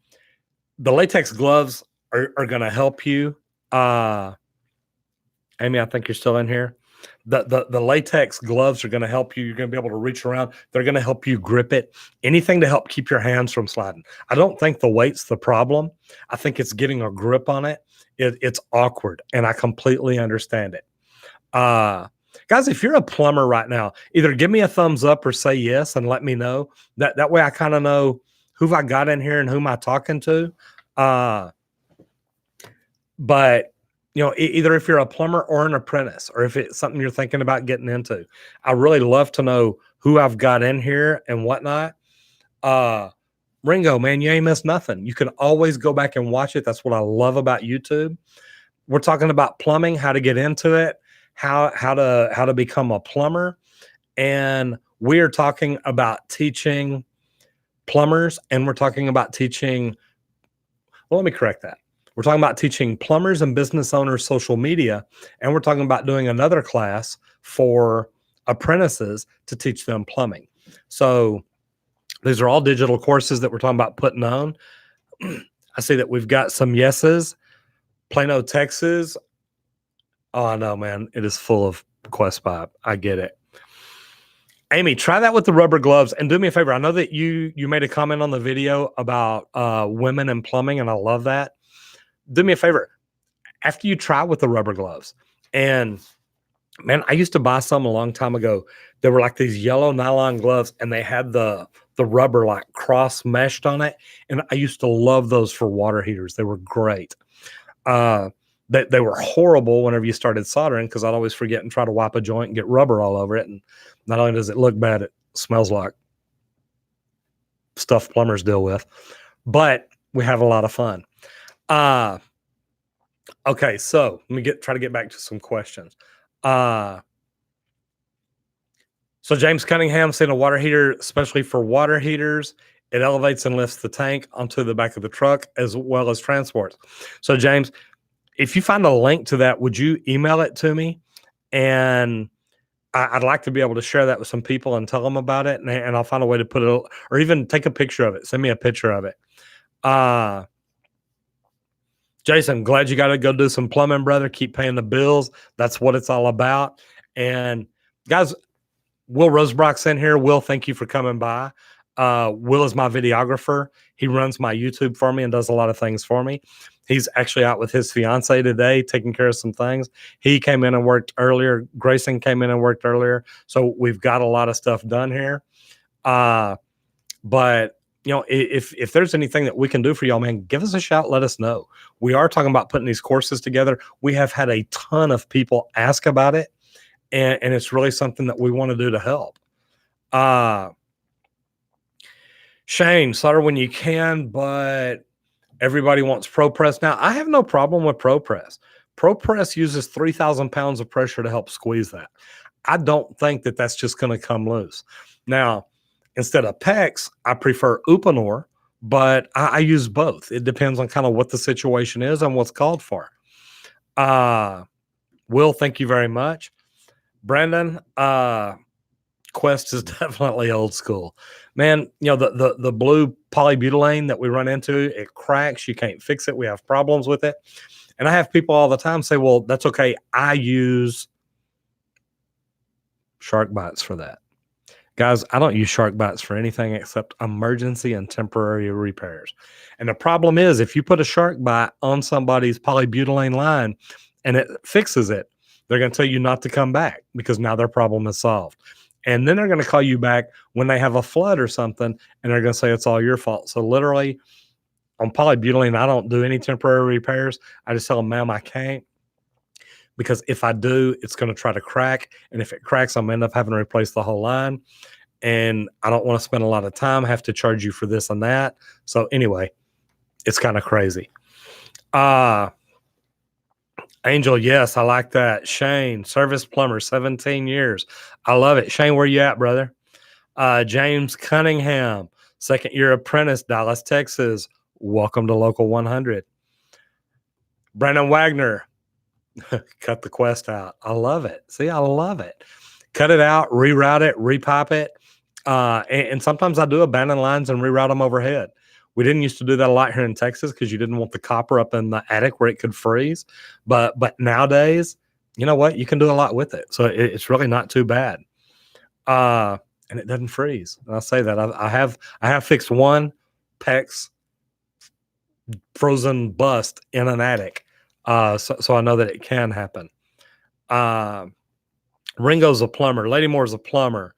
the latex gloves are going to help you. Amy, I think you're still in here. The latex gloves are going to help you. You're going to be able to reach around. They're going to help you grip it. Anything to help keep your hands from sliding. I don't think the weight's the problem. I think it's getting a grip on it. It's awkward, and I completely understand it. Guys, if you're a plumber right now, either give me a thumbs up or say yes and let me know. That way I kind of know who I got in here and who am I talking to. But either if you're a plumber or an apprentice, or if it's something you're thinking about getting into, I really love to know who I've got in here and whatnot. Ringo, man, you ain't missed nothing. You can always go back and watch it. That's what I love about YouTube. We're talking about plumbing, how to get into it, how to become a plumber, and we're talking about teaching plumbers, and we're talking about teaching. Well, let me correct that. We're talking about teaching plumbers and business owners social media, and we're talking about doing another class for apprentices to teach them plumbing. So these are all digital courses that we're talking about putting on. I see that we've got some yeses. Plano, Texas. Oh, no, man. It is full of Quest Pipe. I get it. Amy, try that with the rubber gloves, and do me a favor. I know that you made a comment on the video about women and plumbing, and I love that. Do me a favor. After you try with the rubber gloves, and man, I used to buy some a long time ago. They were like these yellow nylon gloves, and they had the rubber like cross meshed on it. And I used to love those for water heaters. They were great. They were horrible whenever you started soldering, because I'd always forget and try to wipe a joint and get rubber all over it. And not only does it look bad, it smells like stuff plumbers deal with. But we have a lot of fun. Okay, so let me try to get back to some questions. So James Cunningham saying a water heater, especially for water heaters, it elevates and lifts the tank onto the back of the truck as well as transports. So James, if you find a link to that, would you email it to me? And I'd like to be able to share that with some people and tell them about it. And I'll find a way to put it, or even take a picture of it. Send me a picture of it. Jason, glad you got to go do some plumbing, brother. Keep paying the bills. That's what it's all about. And guys, Will Rosebrock's in here. Will, thank you for coming by. Will is my videographer. He runs my YouTube for me and does a lot of things for me. He's actually out with his fiance today, taking care of some things. He came in and worked earlier. Grayson came in and worked earlier. So we've got a lot of stuff done here. But if there's anything that we can do for y'all, man, give us a shout. Let us know. We are talking about putting these courses together. We have had a ton of people ask about it, and it's really something that we want to do to help. Shane, solder when you can, but everybody wants ProPress. Now, I have no problem with ProPress. ProPress uses 3,000 pounds of pressure to help squeeze that. I don't think that that's just going to come loose. Now, instead of PEX, I prefer Uponor, but I use both. It depends on kind of what the situation is and what's called for. Will, thank you very much. Brandon, Quest is definitely old school. Man, the blue polybutylene that we run into, it cracks. You can't fix it. We have problems with it. And I have people all the time say, well, that's okay. I use shark bites for that. Guys, I don't use shark bites for anything except emergency and temporary repairs. And the problem is, if you put a shark bite on somebody's polybutylene line and it fixes it, they're going to tell you not to come back because now their problem is solved. And then they're going to call you back when they have a flood or something, and they're going to say it's all your fault. So literally on polybutylene, I don't do any temporary repairs. I just tell them, ma'am, I can't, because if I do, it's going to try to crack. And if it cracks, I'm going to end up having to replace the whole line. And I don't want to spend a lot of time, have to charge you for this and that. So anyway, it's kind of crazy. Angel, yes, I like that. Shane, service plumber, 17 years. I love it. Shane, where you at, brother? James Cunningham, second year apprentice, Dallas, Texas. Welcome to Local 100. Brandon Wagner, cut the quest out. I love it. See, I love it. Cut it out, reroute it, repipe it. And sometimes I do abandon lines and reroute them overhead. We didn't used to do that a lot here in Texas because you didn't want the copper up in the attic where it could freeze. But nowadays, you know what? You can do a lot with it. So it's really not too bad. And it doesn't freeze. And I'll say that I have fixed one PEX frozen bust in an attic. So I know that it can happen. Ringo's a plumber. Lady Moore's a plumber.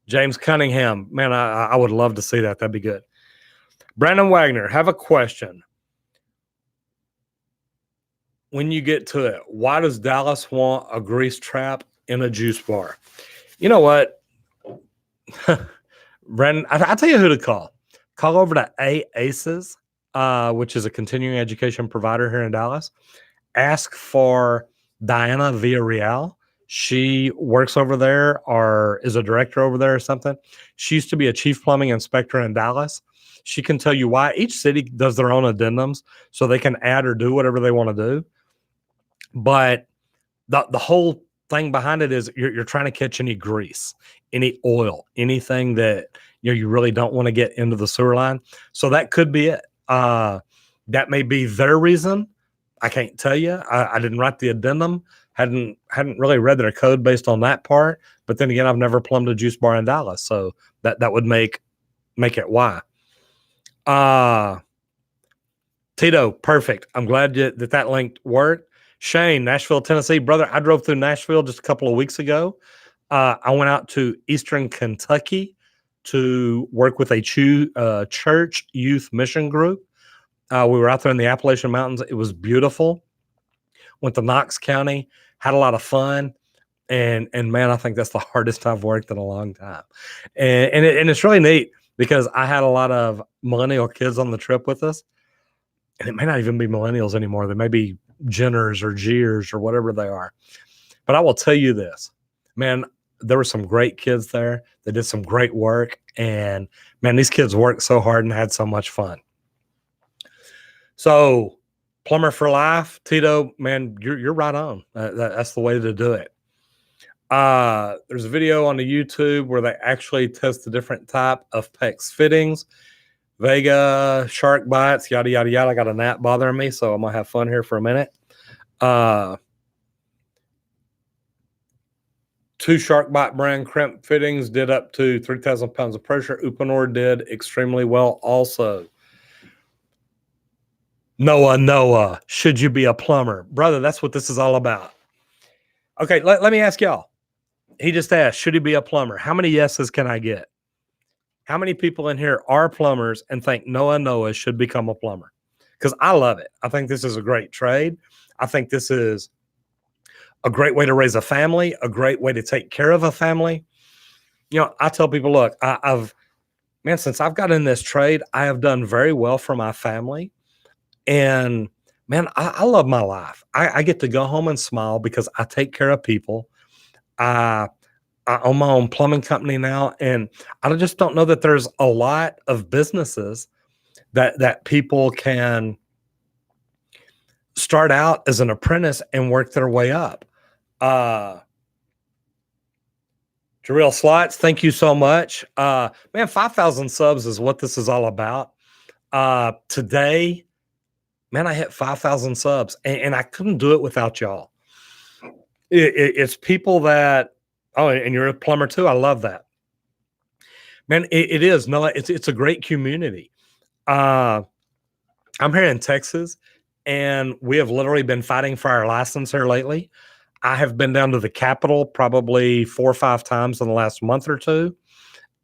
James Cunningham. Man, I would love to see that. That'd be good. Brandon Wagner, have a question. When you get to it, why does Dallas want a grease trap in a juice bar? You know what? Brandon, I'll tell you who to call. Call over to ACES, which is a continuing education provider here in Dallas. Ask for Diana Villarreal. She works over there or is a director over there or something. She used to be a chief plumbing inspector in Dallas. She can tell you why. Each city does their own addendums, so they can add or do whatever they want to do. But the whole thing behind it is you're trying to catch any grease, any oil, anything that you really don't want to get into the sewer line. So that could be it. That may be their reason. I can't tell you. I didn't write the addendum. Hadn't really read their code based on that part. But then again, I've never plumbed a juice bar in Dallas, so that would make it why. Tito, perfect. I'm glad that link worked. Shane, Nashville, Tennessee. Brother, I drove through Nashville just a couple of weeks ago. I went out to Eastern Kentucky to work with a church youth mission group. We were out there in the Appalachian Mountains. It was beautiful. Went to Knox County, had a lot of fun. And man, I think that's the hardest I've worked in a long time. And it's really neat because I had a lot of millennial kids on the trip with us. And it may not even be millennials anymore. They may be Jenners or Gers or whatever they are. But I will tell you this, man, there were some great kids there. They did some great work. And man, these kids worked so hard and had so much fun. So plumber for life, Tito, man, you're right on. That's the way to do it. There's a video on the YouTube where they actually test the different type of PEX fittings. Vega, shark bites, yada, yada, yada. I got a gnat bothering me, so I'm going to have fun here for a minute. 2 shark bite brand crimp fittings did up to 3,000 pounds of pressure. Uponor did extremely well also. Noah, should you be a plumber? Brother, that's what this is all about. Okay, let me ask y'all. He just asked, should he be a plumber? How many yeses can I get? How many people in here are plumbers and think Noah should become a plumber? Because I love it. I think this is a great trade. I think this is a great way to raise a family, a great way to take care of a family. You know, I tell people, look, since I've got in this trade, I have done very well for my family. And man, I love my life. I get to go home and smile because I take care of people. I own my own plumbing company now, and I just don't know that there's a lot of businesses that people can start out as an apprentice and work their way up. Jarrell Slots, thank you so much. Man, 5,000 subs is what this is all about. Today, man, I hit 5,000 subs, and I couldn't do it without y'all. It's people that, oh, and you're a plumber too. I love that. Man, it is. No, it's a great community. Uh, I'm here in Texas, and we have literally been fighting for our license here lately. I have been down to the Capitol probably 4 or 5 times in the last month or 2,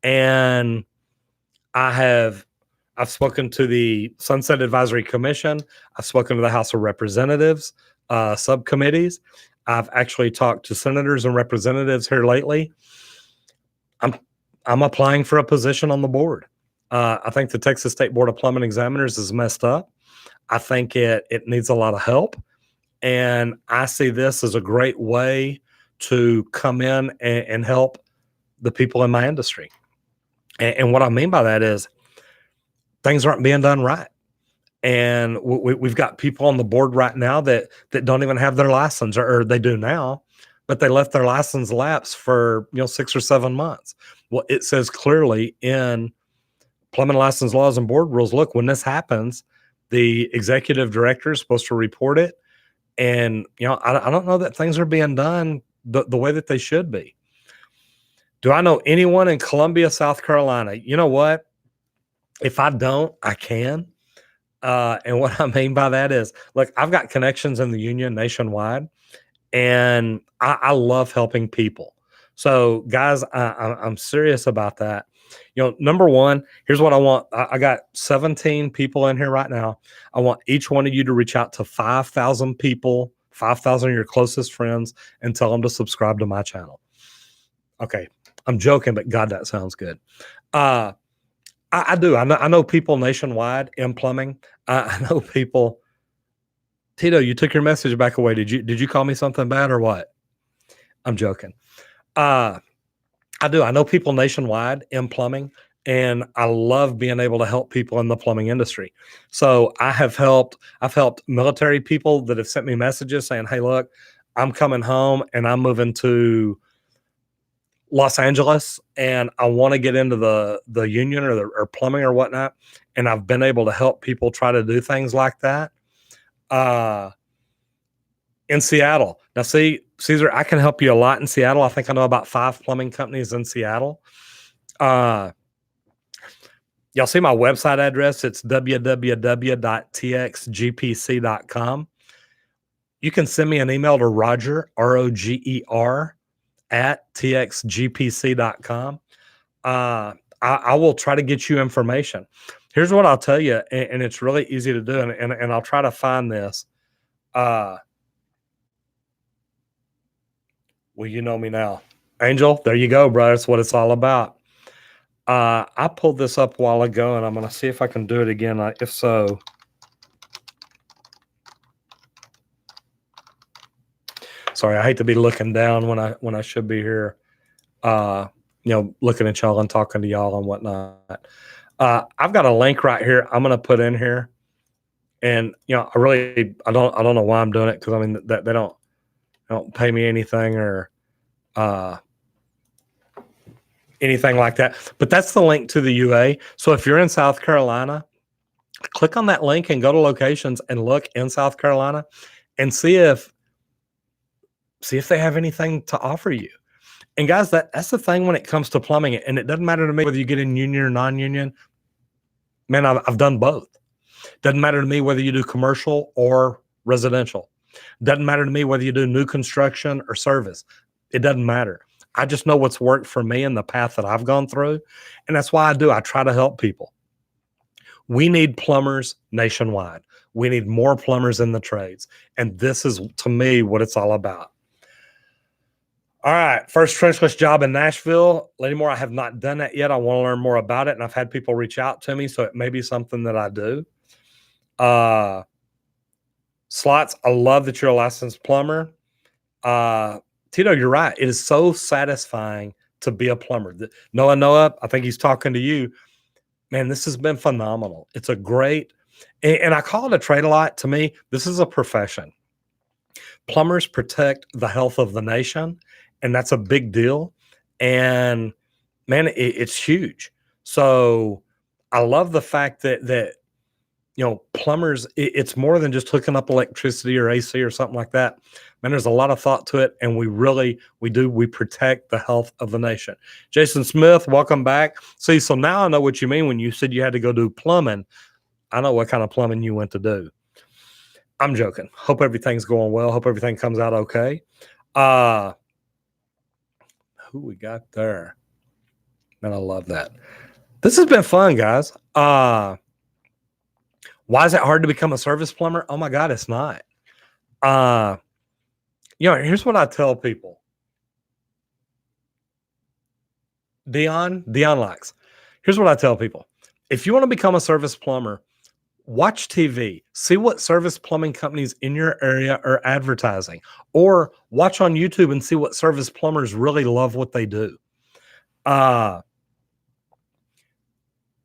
and I've spoken to the Sunset Advisory Commission. I've spoken to the House of Representatives, subcommittees. I've actually talked to senators and representatives here lately. I'm I'm applying for a position on the board. I think the Texas State Board of Plumbing Examiners is messed up. I think it needs a lot of help, and I see this as a great way to come in and help the people in my industry. And what I mean by that is things aren't being done right. And we've got people on the board right now that don't even have their license, or they do now, but they left their license lapse for 6 or 7 months. Well, it says clearly in plumbing license laws and board rules, look, when this happens, the executive director is supposed to report it. And I don't know that things are being done the way that they should be. Do I know anyone in Columbia, South Carolina? You know what? If I don't, I can. And what I mean by that is, look, I've got connections in the union nationwide, and I love helping people. So, guys, I'm serious about that. Number one, here's what I want. I got 17 people in here right now. I want each one of you to reach out to 5,000 people, 5,000 of your closest friends, and tell them to subscribe to my channel. Okay, I'm joking, but God, that sounds good. I do. I know people nationwide in plumbing. I know people. Tito, you took your message back away. Did you call me something bad or what? I'm joking. I do. I know people nationwide in plumbing, and I love being able to help people in the plumbing industry. So I've helped military people that have sent me messages saying, "Hey, look, I'm coming home and I'm moving to Los Angeles, and I want to get into the union or plumbing or whatnot." And I've been able to help people try to do things like that. In Seattle. Now, see, Caesar, I can help you a lot in Seattle. I think I know about 5 plumbing companies in Seattle. Y'all see my website address? It's www.txgpc.com. You can send me an email to Roger, Roger, at txgpc.com. I will try to get you information. Here's what I'll tell you, and it's really easy to do, and I'll try to find this. Well, you know me now. Angel, there you go, bro. That's what it's all about. I pulled this up a while ago, and I'm going to see if I can do it again. If so. Sorry, I hate to be looking down when I should be here, looking at y'all and talking to y'all and whatnot. I've got a link right here I'm going to put in here. And, I don't know why I'm doing it, because, I mean, that they don't pay me anything or anything like that. But that's the link to the UA. So if you're in South Carolina, click on that link and go to locations and look in South Carolina and see if they have anything to offer you. And guys, that's the thing when it comes to plumbing. And it doesn't matter to me whether you get in union or non-union. Man, I've done both. Doesn't matter to me whether you do commercial or residential. Doesn't matter to me whether you do new construction or service. It doesn't matter. I just know what's worked for me and the path that I've gone through. And that's why I try to help people. We need plumbers nationwide. We need more plumbers in the trades. And this is, to me, what it's all about. All right. First trenchless job in Nashville. Lady Moore, I have not done that yet. I want to learn more about it. And I've had people reach out to me. So it may be something that I do. Slots, I love that you're a licensed plumber. Tito, you're right. It is so satisfying to be a plumber. Noah, I think he's talking to you. Man, this has been phenomenal. It's a great, and I call it a trade a lot. To me, this is a profession. Plumbers protect the health of the nation, and that's a big deal. And man, it's huge. So I love the fact that plumbers, it's more than just hooking up electricity or AC or something like that. Man, there's a lot of thought to it, and we protect the health of the nation. Jason Smith, welcome back. See, so now I know what you mean when you said you had to go do plumbing. I know what kind of plumbing you went to do. I'm joking. Hope everything's going well. Hope everything comes out okay. Who we got there? Man, I love that. This has been fun, guys. Why is it hard to become a service plumber? Oh my God, it's not. Here's what I tell people. Dion likes. Here's what I tell people. If you want to become a service plumber, watch TV, see what service plumbing companies in your area are advertising, or watch on YouTube and see what service plumbers really love what they do.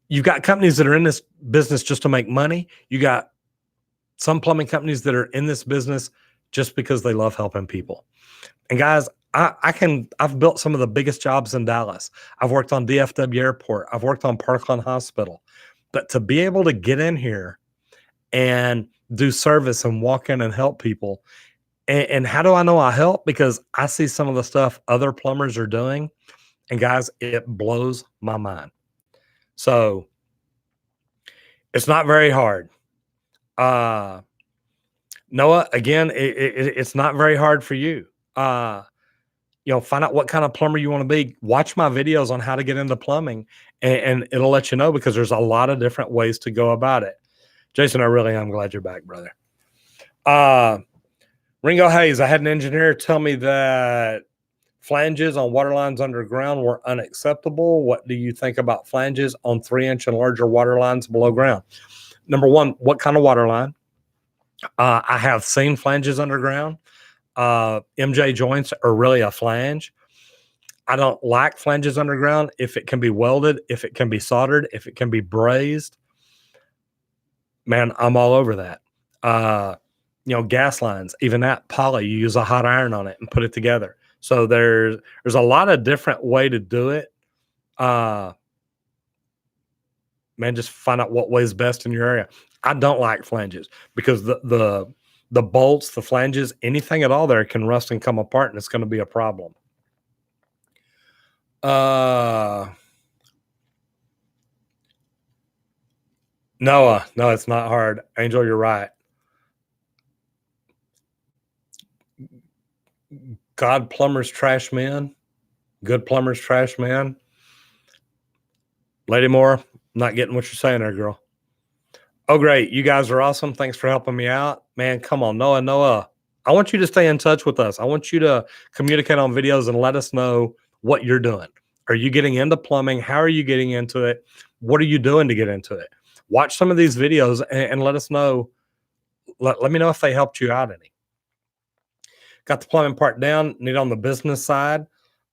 You've got companies that are in this business just to make money. You got some plumbing companies that are in this business just because they love helping people. And guys, I've built some of the biggest jobs in Dallas. I've worked on DFW Airport. I've worked on Parkland Hospital. But to be able to get in here and do service and walk in and help people, and how do I know I help? Because I see some of the stuff other plumbers are doing, and guys, it blows my mind. So it's not very hard. Noah, again, it's not very hard for you. Find out what kind of plumber you want to be. Watch my videos on how to get into plumbing, and it'll let you know, because there's a lot of different ways to go about it. Jason, I really am glad you're back, brother. Ringo Hayes, I had an engineer tell me that flanges on water lines underground were unacceptable. What do you think about flanges on 3-inch and larger water lines below ground? Number one, what kind of water line? I have seen flanges underground. MJ joints are really a flange. I don't like flanges underground if it can be welded, if it can be soldered, if it can be brazed. Man, I'm all over that. Gas lines, even that poly, you use a hot iron on it and put it together. So there's a lot of different way to do it. Man, just find out what way is best in your area. I don't like flanges because the bolts, the flanges, anything at all there can rust and come apart, and it's going to be a problem. Noah, no, it's not hard. Angel, you're right. God, plumbers trash men. Good plumbers trash men. Lady Moore, not getting what you're saying there, girl. Oh, great. You guys are awesome. Thanks for helping me out. Man, come on, Noah. I want you to stay in touch with us. I want you to communicate on videos and let us know what you're doing. Are you getting into plumbing? How are you getting into it? What are you doing to get into it? Watch some of these videos and let us know. Let me know if they helped you out any. Got the plumbing part down. Need on the business side.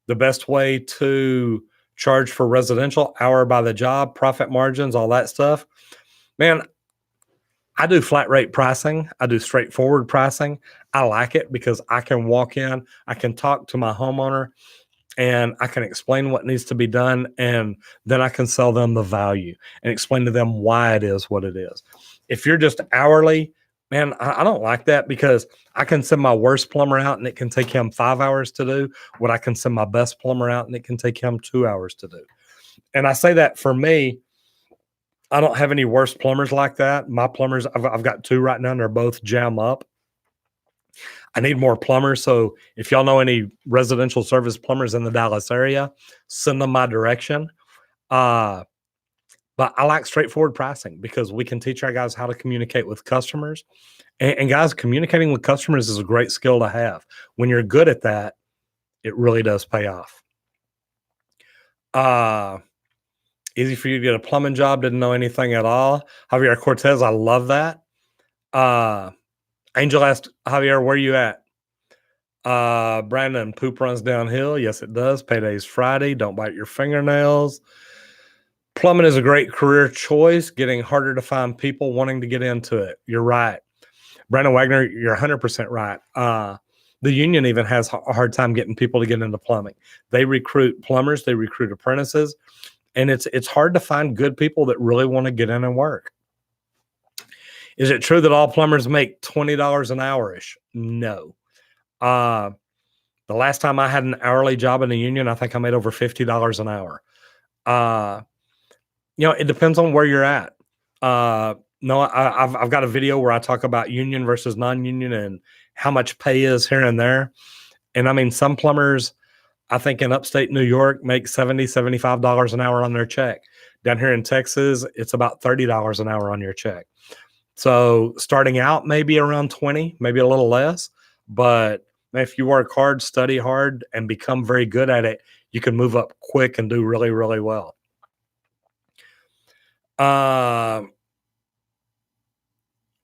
The best way to charge for residential, hour by the job, profit margins, all that stuff. Man, I do flat rate pricing. I do straightforward pricing. I like it because I can walk in, I can talk to my homeowner, and I can explain what needs to be done, and then I can sell them the value and explain to them why it is what it is. If you're just hourly, man, I don't like that, because I can send my worst plumber out and it can take him 5 hours to do what I can send my best plumber out and it can take him 2 hours to do. And I say that for me, I don't have any worse plumbers like that. My plumbers, I've got 2 right now, and they're both jam up. I need more plumbers. So if y'all know any residential service plumbers in the Dallas area, send them my direction. But I like straightforward pricing because we can teach our guys how to communicate with customers. And guys, communicating with customers is a great skill to have. When you're good at that, it really does pay off. Easy for you to get a plumbing job, didn't know anything at all. Javier Cortez, I love that. Angel asked Javier, where you at? Brandon, poop runs downhill. Yes, it does. Payday's Friday. Don't bite your fingernails. Plumbing is a great career choice, getting harder to find people wanting to get into it. You're right. Brandon Wagner, you're 100% right. The union even has a hard time getting people to get into plumbing. They recruit plumbers, they recruit apprentices, and it's hard to find good people that really want to get in and work. Is it true that all plumbers make $20 an hour-ish? No. Uh, the last time I had an hourly job in a union, I think I made over $50 an hour. It depends on where you're at. No, I've got a video where I talk about union versus non-union and how much pay is here and there. And I mean, some plumbers, I think in upstate New York, make $70, $75 an hour on their check. Down here in Texas, it's about $30 an hour on your check. So starting out, maybe around 20, maybe a little less. But if you work hard, study hard, and become very good at it, you can move up quick and do really, really well.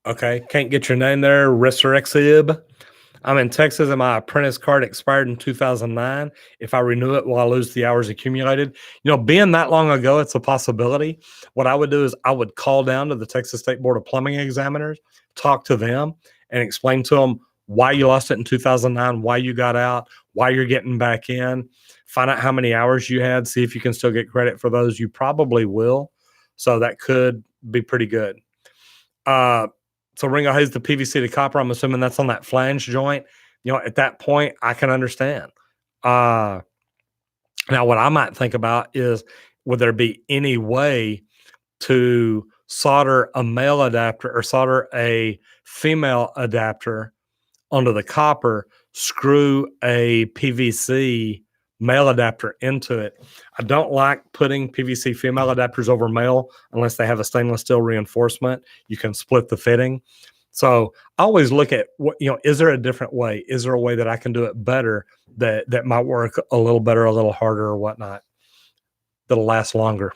Okay, can't get your name there. Resurrexib. I'm in Texas and my apprentice card expired in 2009. If I renew it, will I lose the hours accumulated? Being that long ago, it's a possibility. What I would do is I would call down to the Texas State Board of Plumbing Examiners, talk to them, and explain to them why you lost it in 2009, why you got out, why you're getting back in, find out how many hours you had, see if you can still get credit for those. You probably will. So that could be pretty good. So Ringo Hayes, the PVC to copper, I'm assuming that's on that flange joint. At that point, I can understand. Now, what I might think about is, would there be any way to solder a male adapter or solder a female adapter onto the copper, screw a PVC male adapter into it? I don't like putting PVC female adapters over male unless they have a stainless steel reinforcement. You can split the fitting. So I always look at is there a different way? Is there a way that I can do it better that might work a little better, a little harder or whatnot, that'll last longer?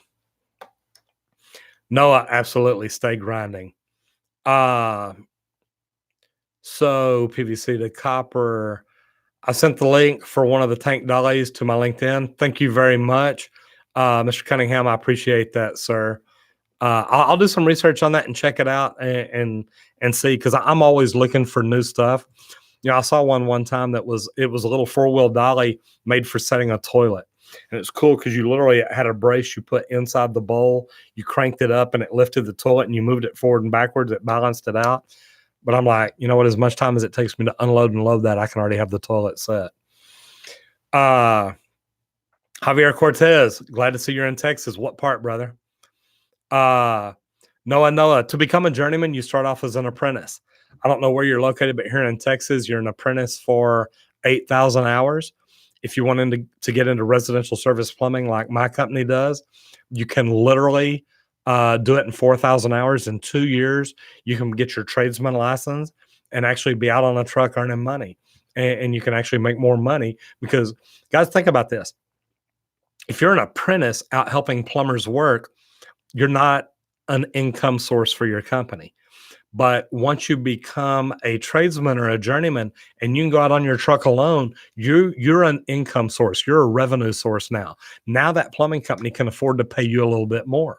No, absolutely stay grinding. So PVC to copper. I sent the link for one of the tank dollies to my LinkedIn. Thank you very much, Mr. Cunningham. I appreciate that, sir. I'll do some research on that and check it out and see, because I'm always looking for new stuff. I saw one time that it was a little 4-wheel dolly made for setting a toilet, and it's cool because you literally had a brace you put inside the bowl, you cranked it up, and it lifted the toilet, and you moved it forward and backwards. It balanced it out. But I'm like, you know what? As much time as it takes me to unload and load that, I can already have the toilet set. Javier Cortez, glad to see you're in Texas. What part, brother? Noah, to become a journeyman, you start off as an apprentice. I don't know where you're located, but here in Texas, you're an apprentice for 8,000 hours. If you want to get into residential service plumbing like my company does, you can literally do it in 4,000 hours. In 2 years, you can get your tradesman license and actually be out on a truck earning money. And you can actually make more money because, guys, think about this. If you're an apprentice out helping plumbers work, you're not an income source for your company. But once you become a tradesman or a journeyman and you can go out on your truck alone, you're an income source. You're a revenue source now. Now that plumbing company can afford to pay you a little bit more.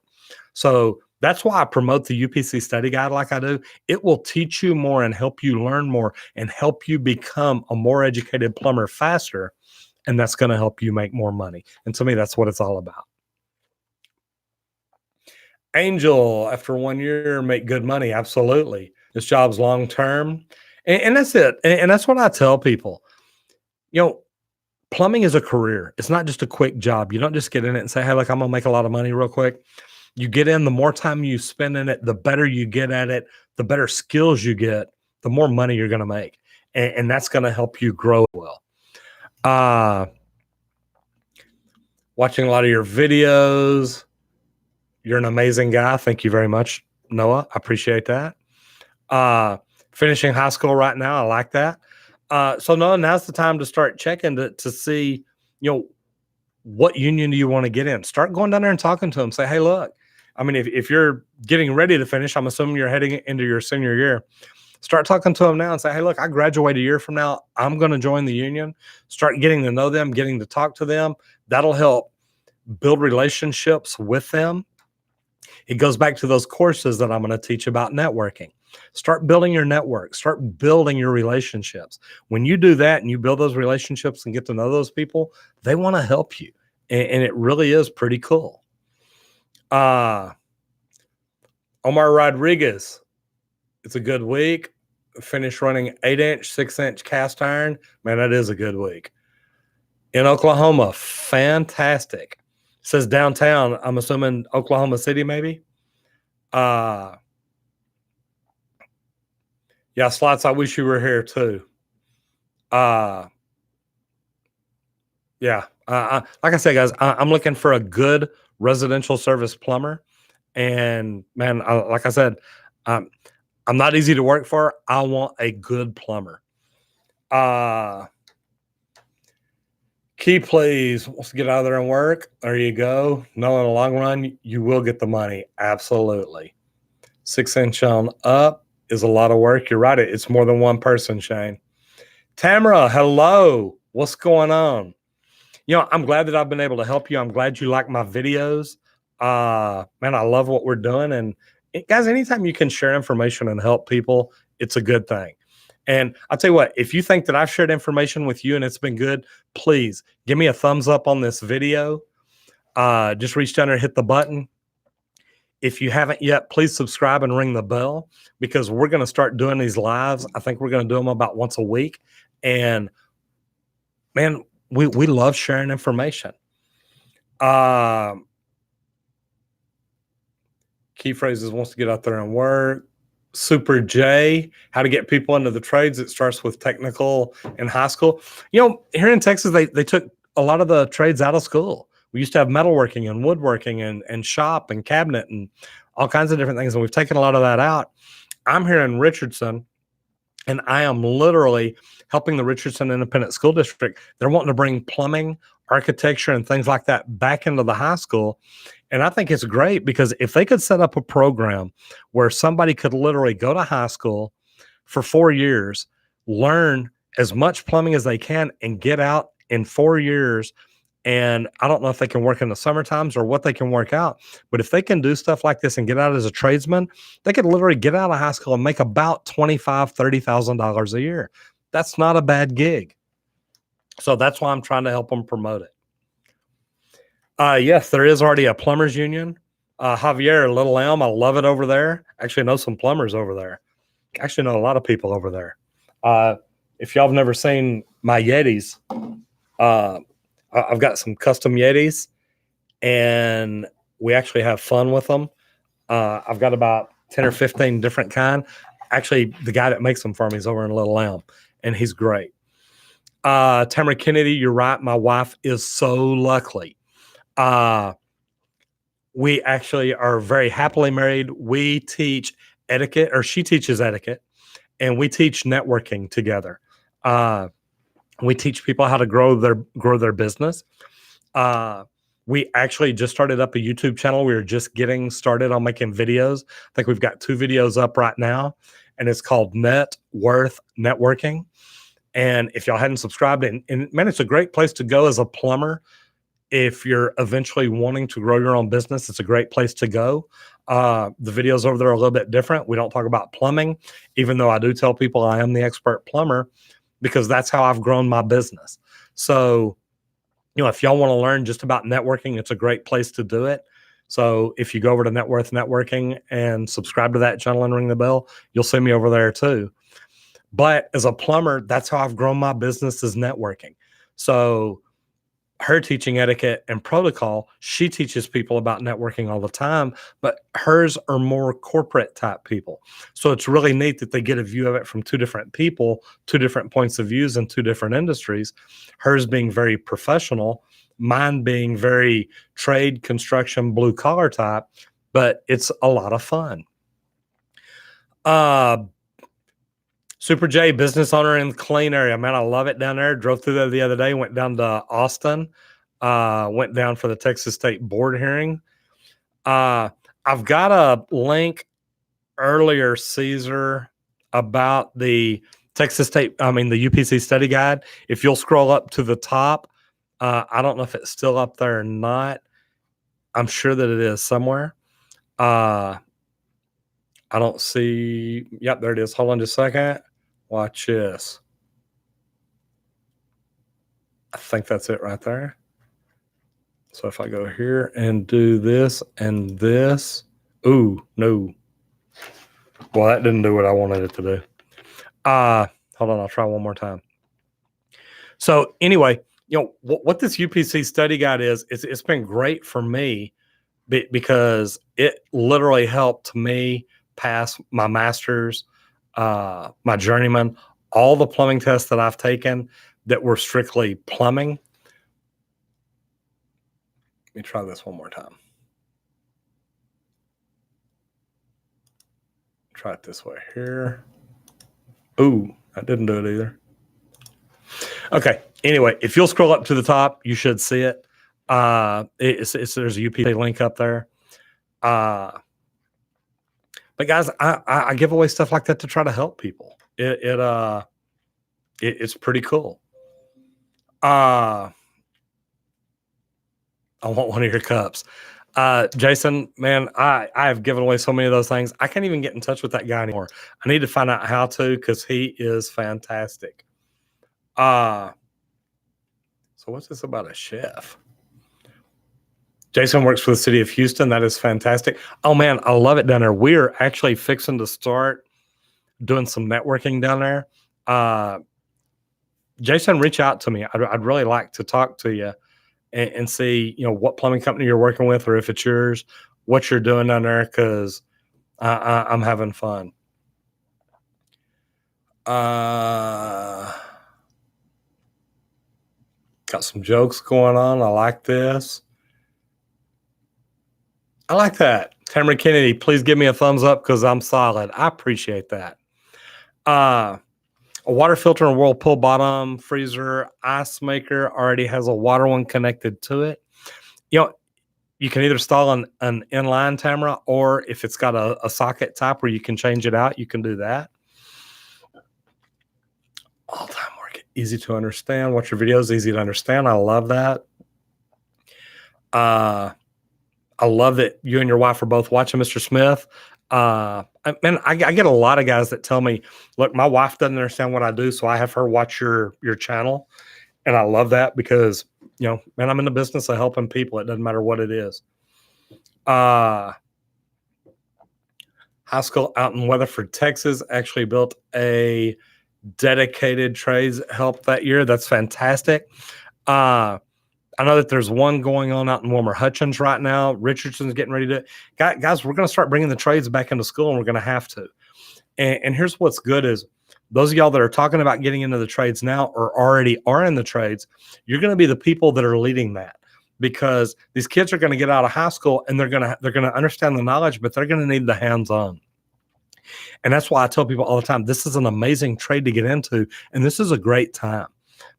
So that's why I promote the UPC study guide like I do. It will teach you more and help you learn more and help you become a more educated plumber faster. And that's going to help you make more money. And to me, that's what it's all about. Angel, after 1 year, make good money. Absolutely. This job's long-term. And that's it. And that's what I tell people. Plumbing is a career. It's not just a quick job. You don't just get in it and say, hey, look, I'm going to make a lot of money real quick. You get in, the more time you spend in it, the better you get at it, the better skills you get, the more money you're going to make. And that's going to help you grow well. Watching a lot of your videos. You're an amazing guy. Thank you very much, Noah. I appreciate that. Finishing high school right now. I like that. So Noah, now's the time to start checking to see, what union do you want to get in? Start going down there and talking to them. Say, hey, look, I mean, if you're getting ready to finish, I'm assuming you're heading into your senior year. Start talking to them now and say, hey, look, I graduate a year from now. I'm going to join the union. Start getting to know them, getting to talk to them. That'll help build relationships with them. It goes back to those courses that I'm going to teach about networking. Start building your network. Start building your relationships. When you do that and you build those relationships and get to know those people, they want to help you. And it really is pretty cool. Omar Rodriguez, It's a good week. Finished running 8-inch, 6-inch cast iron. Man, that is a good week. In Oklahoma, fantastic. Says downtown. I'm assuming Oklahoma City, maybe. Yeah, Slots, I wish you were here too. Yeah. Like I said, guys, I'm looking for a good residential service plumber. And man, like I said, I'm not easy to work for. I want a good plumber. Key please wants to get out of there and work. There you go. No, in the long run, you will get the money. Absolutely. 6-inch on up is a lot of work. You're right. It's more than one person, Shane. Tamara, hello. What's going on? I'm glad that I've been able to help you. I'm glad you like my videos. Man, I love what we're doing. And guys, anytime you can share information and help people, it's a good thing. And I'll tell you what, if you think that I've shared information with you and it's been good, please give me a thumbs up on this video. Just reach down there and hit the button. If you haven't yet, please subscribe and ring the bell because we're going to start doing these lives. I think we're going to do them about once a week. And man, we love sharing information. Key phrases wants to get out there and work. Super J, how to get people into the trades. It starts with technical in high school. Here in Texas, they took a lot of the trades out of school. We used to have metalworking and woodworking and shop and cabinet and all kinds of different things. And we've taken a lot of that out. I'm here in Richardson, and I am literally helping the Richardson Independent School District. They're wanting to bring plumbing, architecture, and things like that back into the high school. And I think it's great because if they could set up a program where somebody could literally go to high school for 4 years, learn as much plumbing as they can, and get out in 4 years. And I don't know if they can work in the summer times or what they can work out, but if they can do stuff like this and get out as a tradesman, they could literally get out of high school and make about $25,000, $30,000 a year. That's not a bad gig. So that's why I'm trying to help them promote it. Yes, there is already a plumbers union. Javier, Little Elm, I love it over there. Actually, I know some plumbers over there. Actually, know a lot of people over there. If y'all have never seen my Yetis, I've got some custom Yetis, and we actually have fun with them. I've got about 10 or 15 different kind. Actually, the guy that makes them for me is over in Little Elm, and he's great. Tamara Kennedy, you're right. My wife is so lucky. We actually are very happily married. We teach etiquette, or she teaches etiquette, and we teach networking together. We teach people how to grow their business. We actually just started up a YouTube channel. We were just getting started on making videos. I think we've got 2 videos up right now, and it's called Net Worth Networking. And if y'all hadn't subscribed, and man, it's a great place to go as a plumber. If you're eventually wanting to grow your own business, it's a great place to go. The videos over there are a little bit different. We don't talk about plumbing, even though I do tell people I am the expert plumber, because that's how I've grown my business. So, if y'all want to learn just about networking, it's a great place to do it. So if you go over to Net Worth Networking and subscribe to that channel and ring the bell, you'll see me over there too. But as a plumber, that's how I've grown my business, is networking. So her teaching etiquette and protocol, she teaches people about networking all the time, but hers are more corporate type people. So it's really neat that they get a view of it from 2 different people, 2 different points of views in 2 different industries. Hers being very professional, mine being very trade, construction, blue collar type, but it's a lot of fun. Super J, business owner in the Clean area. Man, I love it down there. Drove through there the other day, went down to Austin, went down for the Texas State Board hearing. I've got a link earlier, Caesar, about the the UPC study guide. If you'll scroll up to the top, I don't know if it's still up there or not. I'm sure that it is somewhere. I don't see. Yep, there it is. Hold on just a second. Watch this. I think that's it right there. So if I go here and do this and this, ooh, no. Well, that didn't do what I wanted it to do. Hold on, I'll try one more time. So anyway, what this UPC study guide is, it's been great for me because it literally helped me pass my master's, my journeyman, all the plumbing tests that I've taken that were strictly plumbing. Let me try this one more time. Try it this way here. Ooh, that didn't do it either. Okay. Anyway, if you'll scroll up to the top, you should see it. There's a UPC link up there. But guys, I give away stuff like that to try to help people. It's pretty cool. I want one of your cups. Jason, man, I have given away so many of those things. I can't even get in touch with that guy anymore. I need to find out how to, because he is fantastic. So what's this about a chef? Jason works for the city of Houston. That is fantastic. Oh man, I love it down there. We're actually fixing to start doing some networking down there. Jason, reach out to me. I'd really like to talk to you and see, what plumbing company you're working with, or if it's yours, what you're doing down there, because I'm having fun. Got some jokes going on. I like this. I like that. Tamara Kennedy, please give me a thumbs up because I'm solid. I appreciate that. A water filter and whirlpool bottom freezer ice maker already has a water one connected to it. You can either install an inline Tamara, or if it's got a socket type where you can change it out, you can do that. All-time work, easy to understand. Watch your videos, easy to understand. I love that. I love that you and your wife are both watching Mr. Smith. Man, I get a lot of guys that tell me, look, my wife doesn't understand what I do, so I have her watch your channel. And I love that because, man, I'm in the business of helping people. It doesn't matter what it is. High school out in Weatherford, Texas, actually built a dedicated trades help that year. That's fantastic. I know that there's one going on out in Wilmer Hutchins right now. Richardson's getting ready to. Guys, we're going to start bringing the trades back into school, and we're going to have to. And here's what's good is those of y'all that are talking about getting into the trades now or already are in the trades, you're going to be the people that are leading that, because these kids are going to get out of high school and they're going to understand the knowledge, but they're going to need the hands-on. And that's why I tell people all the time, this is an amazing trade to get into, and this is a great time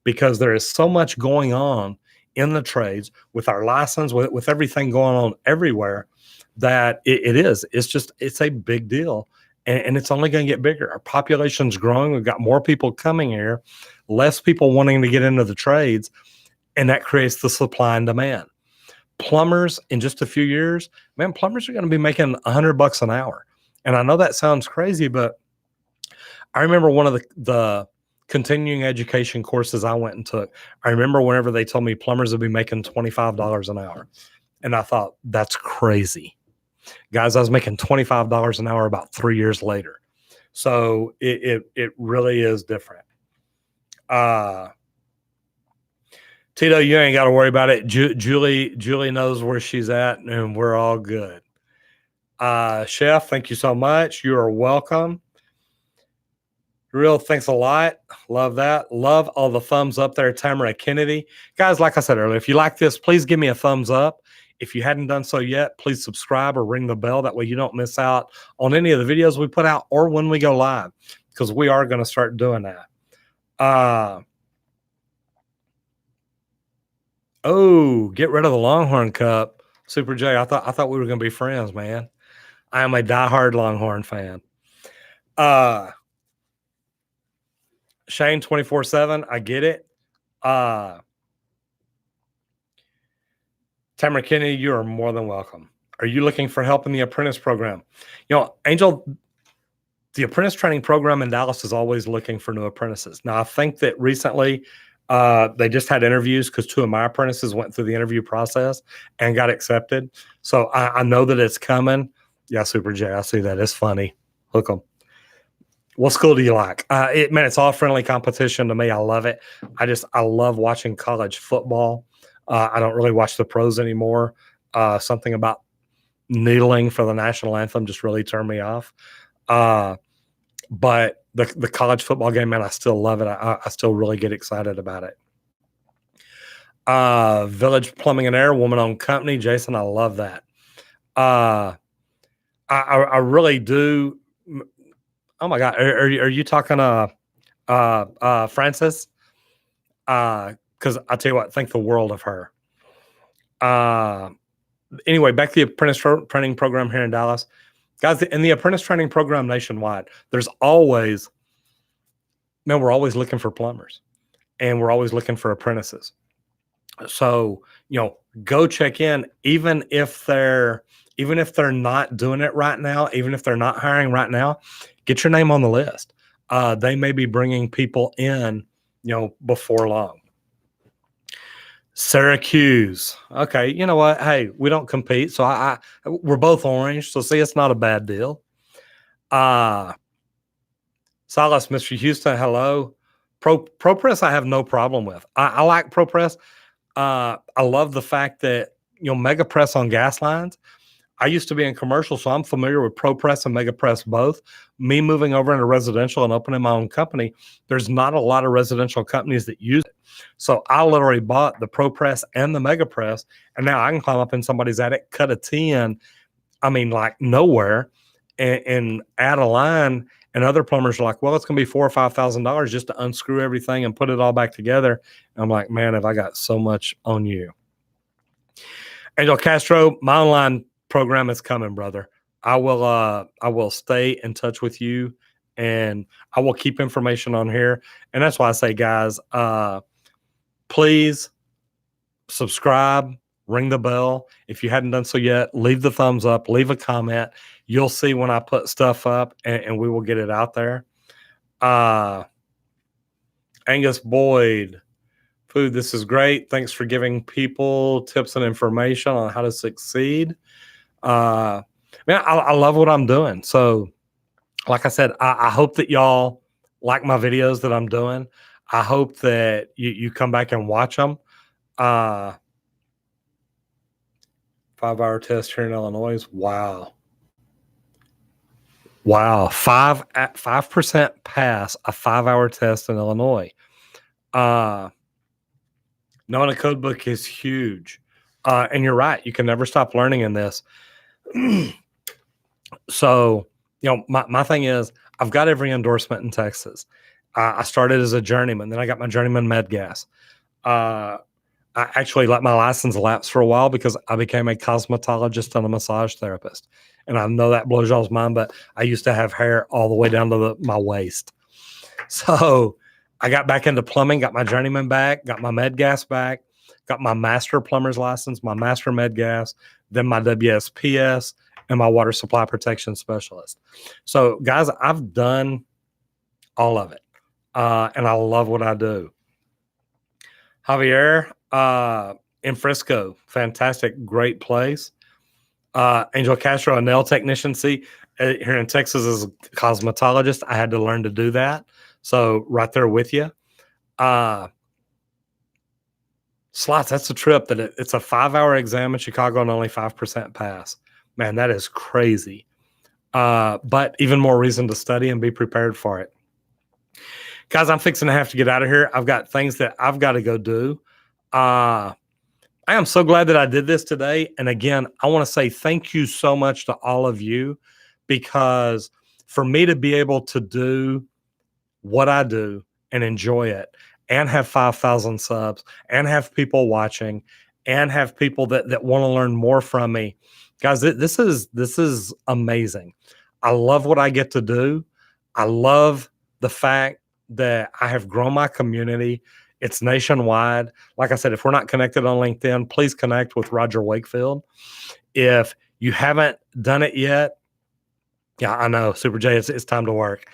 because there is so much going on in the trades with our license, with everything going on everywhere, that it's a big deal. And it's only going to get bigger. Our population's growing. We've got more people coming here, less people wanting to get into the trades, and that creates the supply and demand. Plumbers, in just a few years, man, plumbers are going to be making $100 an hour. And I know that sounds crazy, but I remember one of the continuing education courses I went and took. I remember whenever they told me plumbers would be making $25 an hour. And I thought, that's crazy. Guys, I was making $25 an hour about 3 years later. So it really is different. Tito, you ain't got to worry about it. Julie knows where she's at, and we're all good. Chef, thank you so much. You are welcome. Real, thanks a lot. Love that. Love all the thumbs up there, Tamara Kennedy. Guys, like I said earlier, if you like this, please give me a thumbs up. If you hadn't done so yet, please subscribe or ring the bell. That way you don't miss out on any of the videos we put out or when we go live, because we are going to start doing that. Oh, get rid of the Longhorn Cup. Super J, I thought we were going to be friends, man. I am a diehard Longhorn fan. Shane 24/7, I get it. Tamara Kennedy, you are more than welcome. Are you looking for help in the apprentice program? Angel, the apprentice training program in Dallas is always looking for new apprentices. Now, I think that recently they just had interviews because 2 of my apprentices went through the interview process and got accepted. So I know that it's coming. Yeah, Super J, I see that. It's funny. Hook 'em. What school do you like? Man, it's all friendly competition to me. I love it. I love watching college football. I don't really watch the pros anymore. Something about kneeling for the national anthem just really turned me off. But the college football game, man, I still love it. I still really get excited about it. Village Plumbing and Air, woman-owned company. Jason, I love that. I really do. Oh my God, are you talking Francis? Because I tell you what, think the world of her. Anyway, back to the apprentice training program here in Dallas, guys. In the apprentice training program nationwide, there's always, man, we're always looking for plumbers, and we're always looking for apprentices. So, go check in, even if they're not doing it right now, even if they're not hiring right now, get your name on the list. They may be bringing people in, before long. Syracuse. Okay, you know what? Hey, we don't compete, so we're both orange, so see, it's not a bad deal. Silas, Mr. Houston, hello. ProPress, I have no problem with. I like ProPress. I love the fact that Mega Press on gas lines. I used to be in commercial, so I'm familiar with ProPress and Mega Press both. Me moving over into residential and opening my own company, there's not a lot of residential companies that use it. So I literally bought the ProPress and the Mega Press, and now I can climb up in somebody's attic, cut a T in, like nowhere, and add a line. And other plumbers are like, well, it's going to be $4,000 or $5,000 just to unscrew everything and put it all back together. And I'm like, man, have I got so much on you. Angel Castro, my online program is coming, brother. I will stay in touch with you, and I will keep information on here. And that's why I say, guys, please subscribe, ring the bell. If you hadn't done so yet, leave the thumbs up, leave a comment. You'll see when I put stuff up, and we will get it out there. Angus Boyd, food, this is great. Thanks for giving people tips and information on how to succeed. Man, I love what I'm doing. So, like I said, I hope that y'all like my videos that I'm doing. I hope that you come back and watch them. 5-hour test here in Illinois. Wow. 5% pass a 5-hour test in Illinois. Knowing a code book is huge. And you're right. You can never stop learning in this. So, my thing is, I've got every endorsement in Texas. I started as a journeyman. Then I got my journeyman med gas. I actually let my license lapse for a while because I became a cosmetologist and a massage therapist. And I know that blows y'all's mind, but I used to have hair all the way down to my waist. So I got back into plumbing, got my journeyman back, got my med gas back, got my master plumber's license, my master med gas, then my WSPS, and my water supply protection specialist. So, guys, I've done all of it, and I love what I do. Javier in Frisco, fantastic, great place. Angel Castro, a nail technician. See, here in Texas as a cosmetologist, I had to learn to do that. So right there with you. Slots, that's a trip that it's a 5-hour exam in Chicago and only 5% pass. Man, that is crazy. But even more reason to study and be prepared for it. Guys, I'm fixing to have to get out of here. I've got things that I've got to go do. I am so glad that I did this today. And again, I want to say thank you so much to all of you, because for me to be able to do what I do and enjoy it and have 5,000 subs and have people watching and have people that want to learn more from me, guys, this is amazing. I love what I get to do. I love the fact that I have grown my community. It's nationwide. Like I said, if we're not connected on LinkedIn, please connect with Roger Wakefield. If you haven't done it yet, yeah, I know, Super J, it's time to work.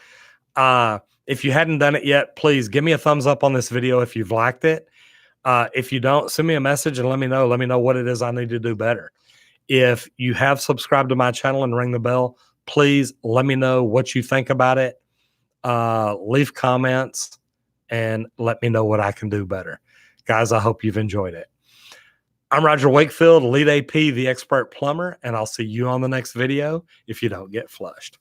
If you hadn't done it yet, please give me a thumbs up on this video if you've liked it. If you don't, send me a message and let me know. Let me know what it is I need to do better. If you have subscribed to my channel and ring the bell, Please let me know what you think about it. Leave comments and let me know what I can do better. Guys, I hope you've enjoyed it. I'm Roger Wakefield, Lead AP, the expert plumber, and I'll see you on the next video if you don't get flushed.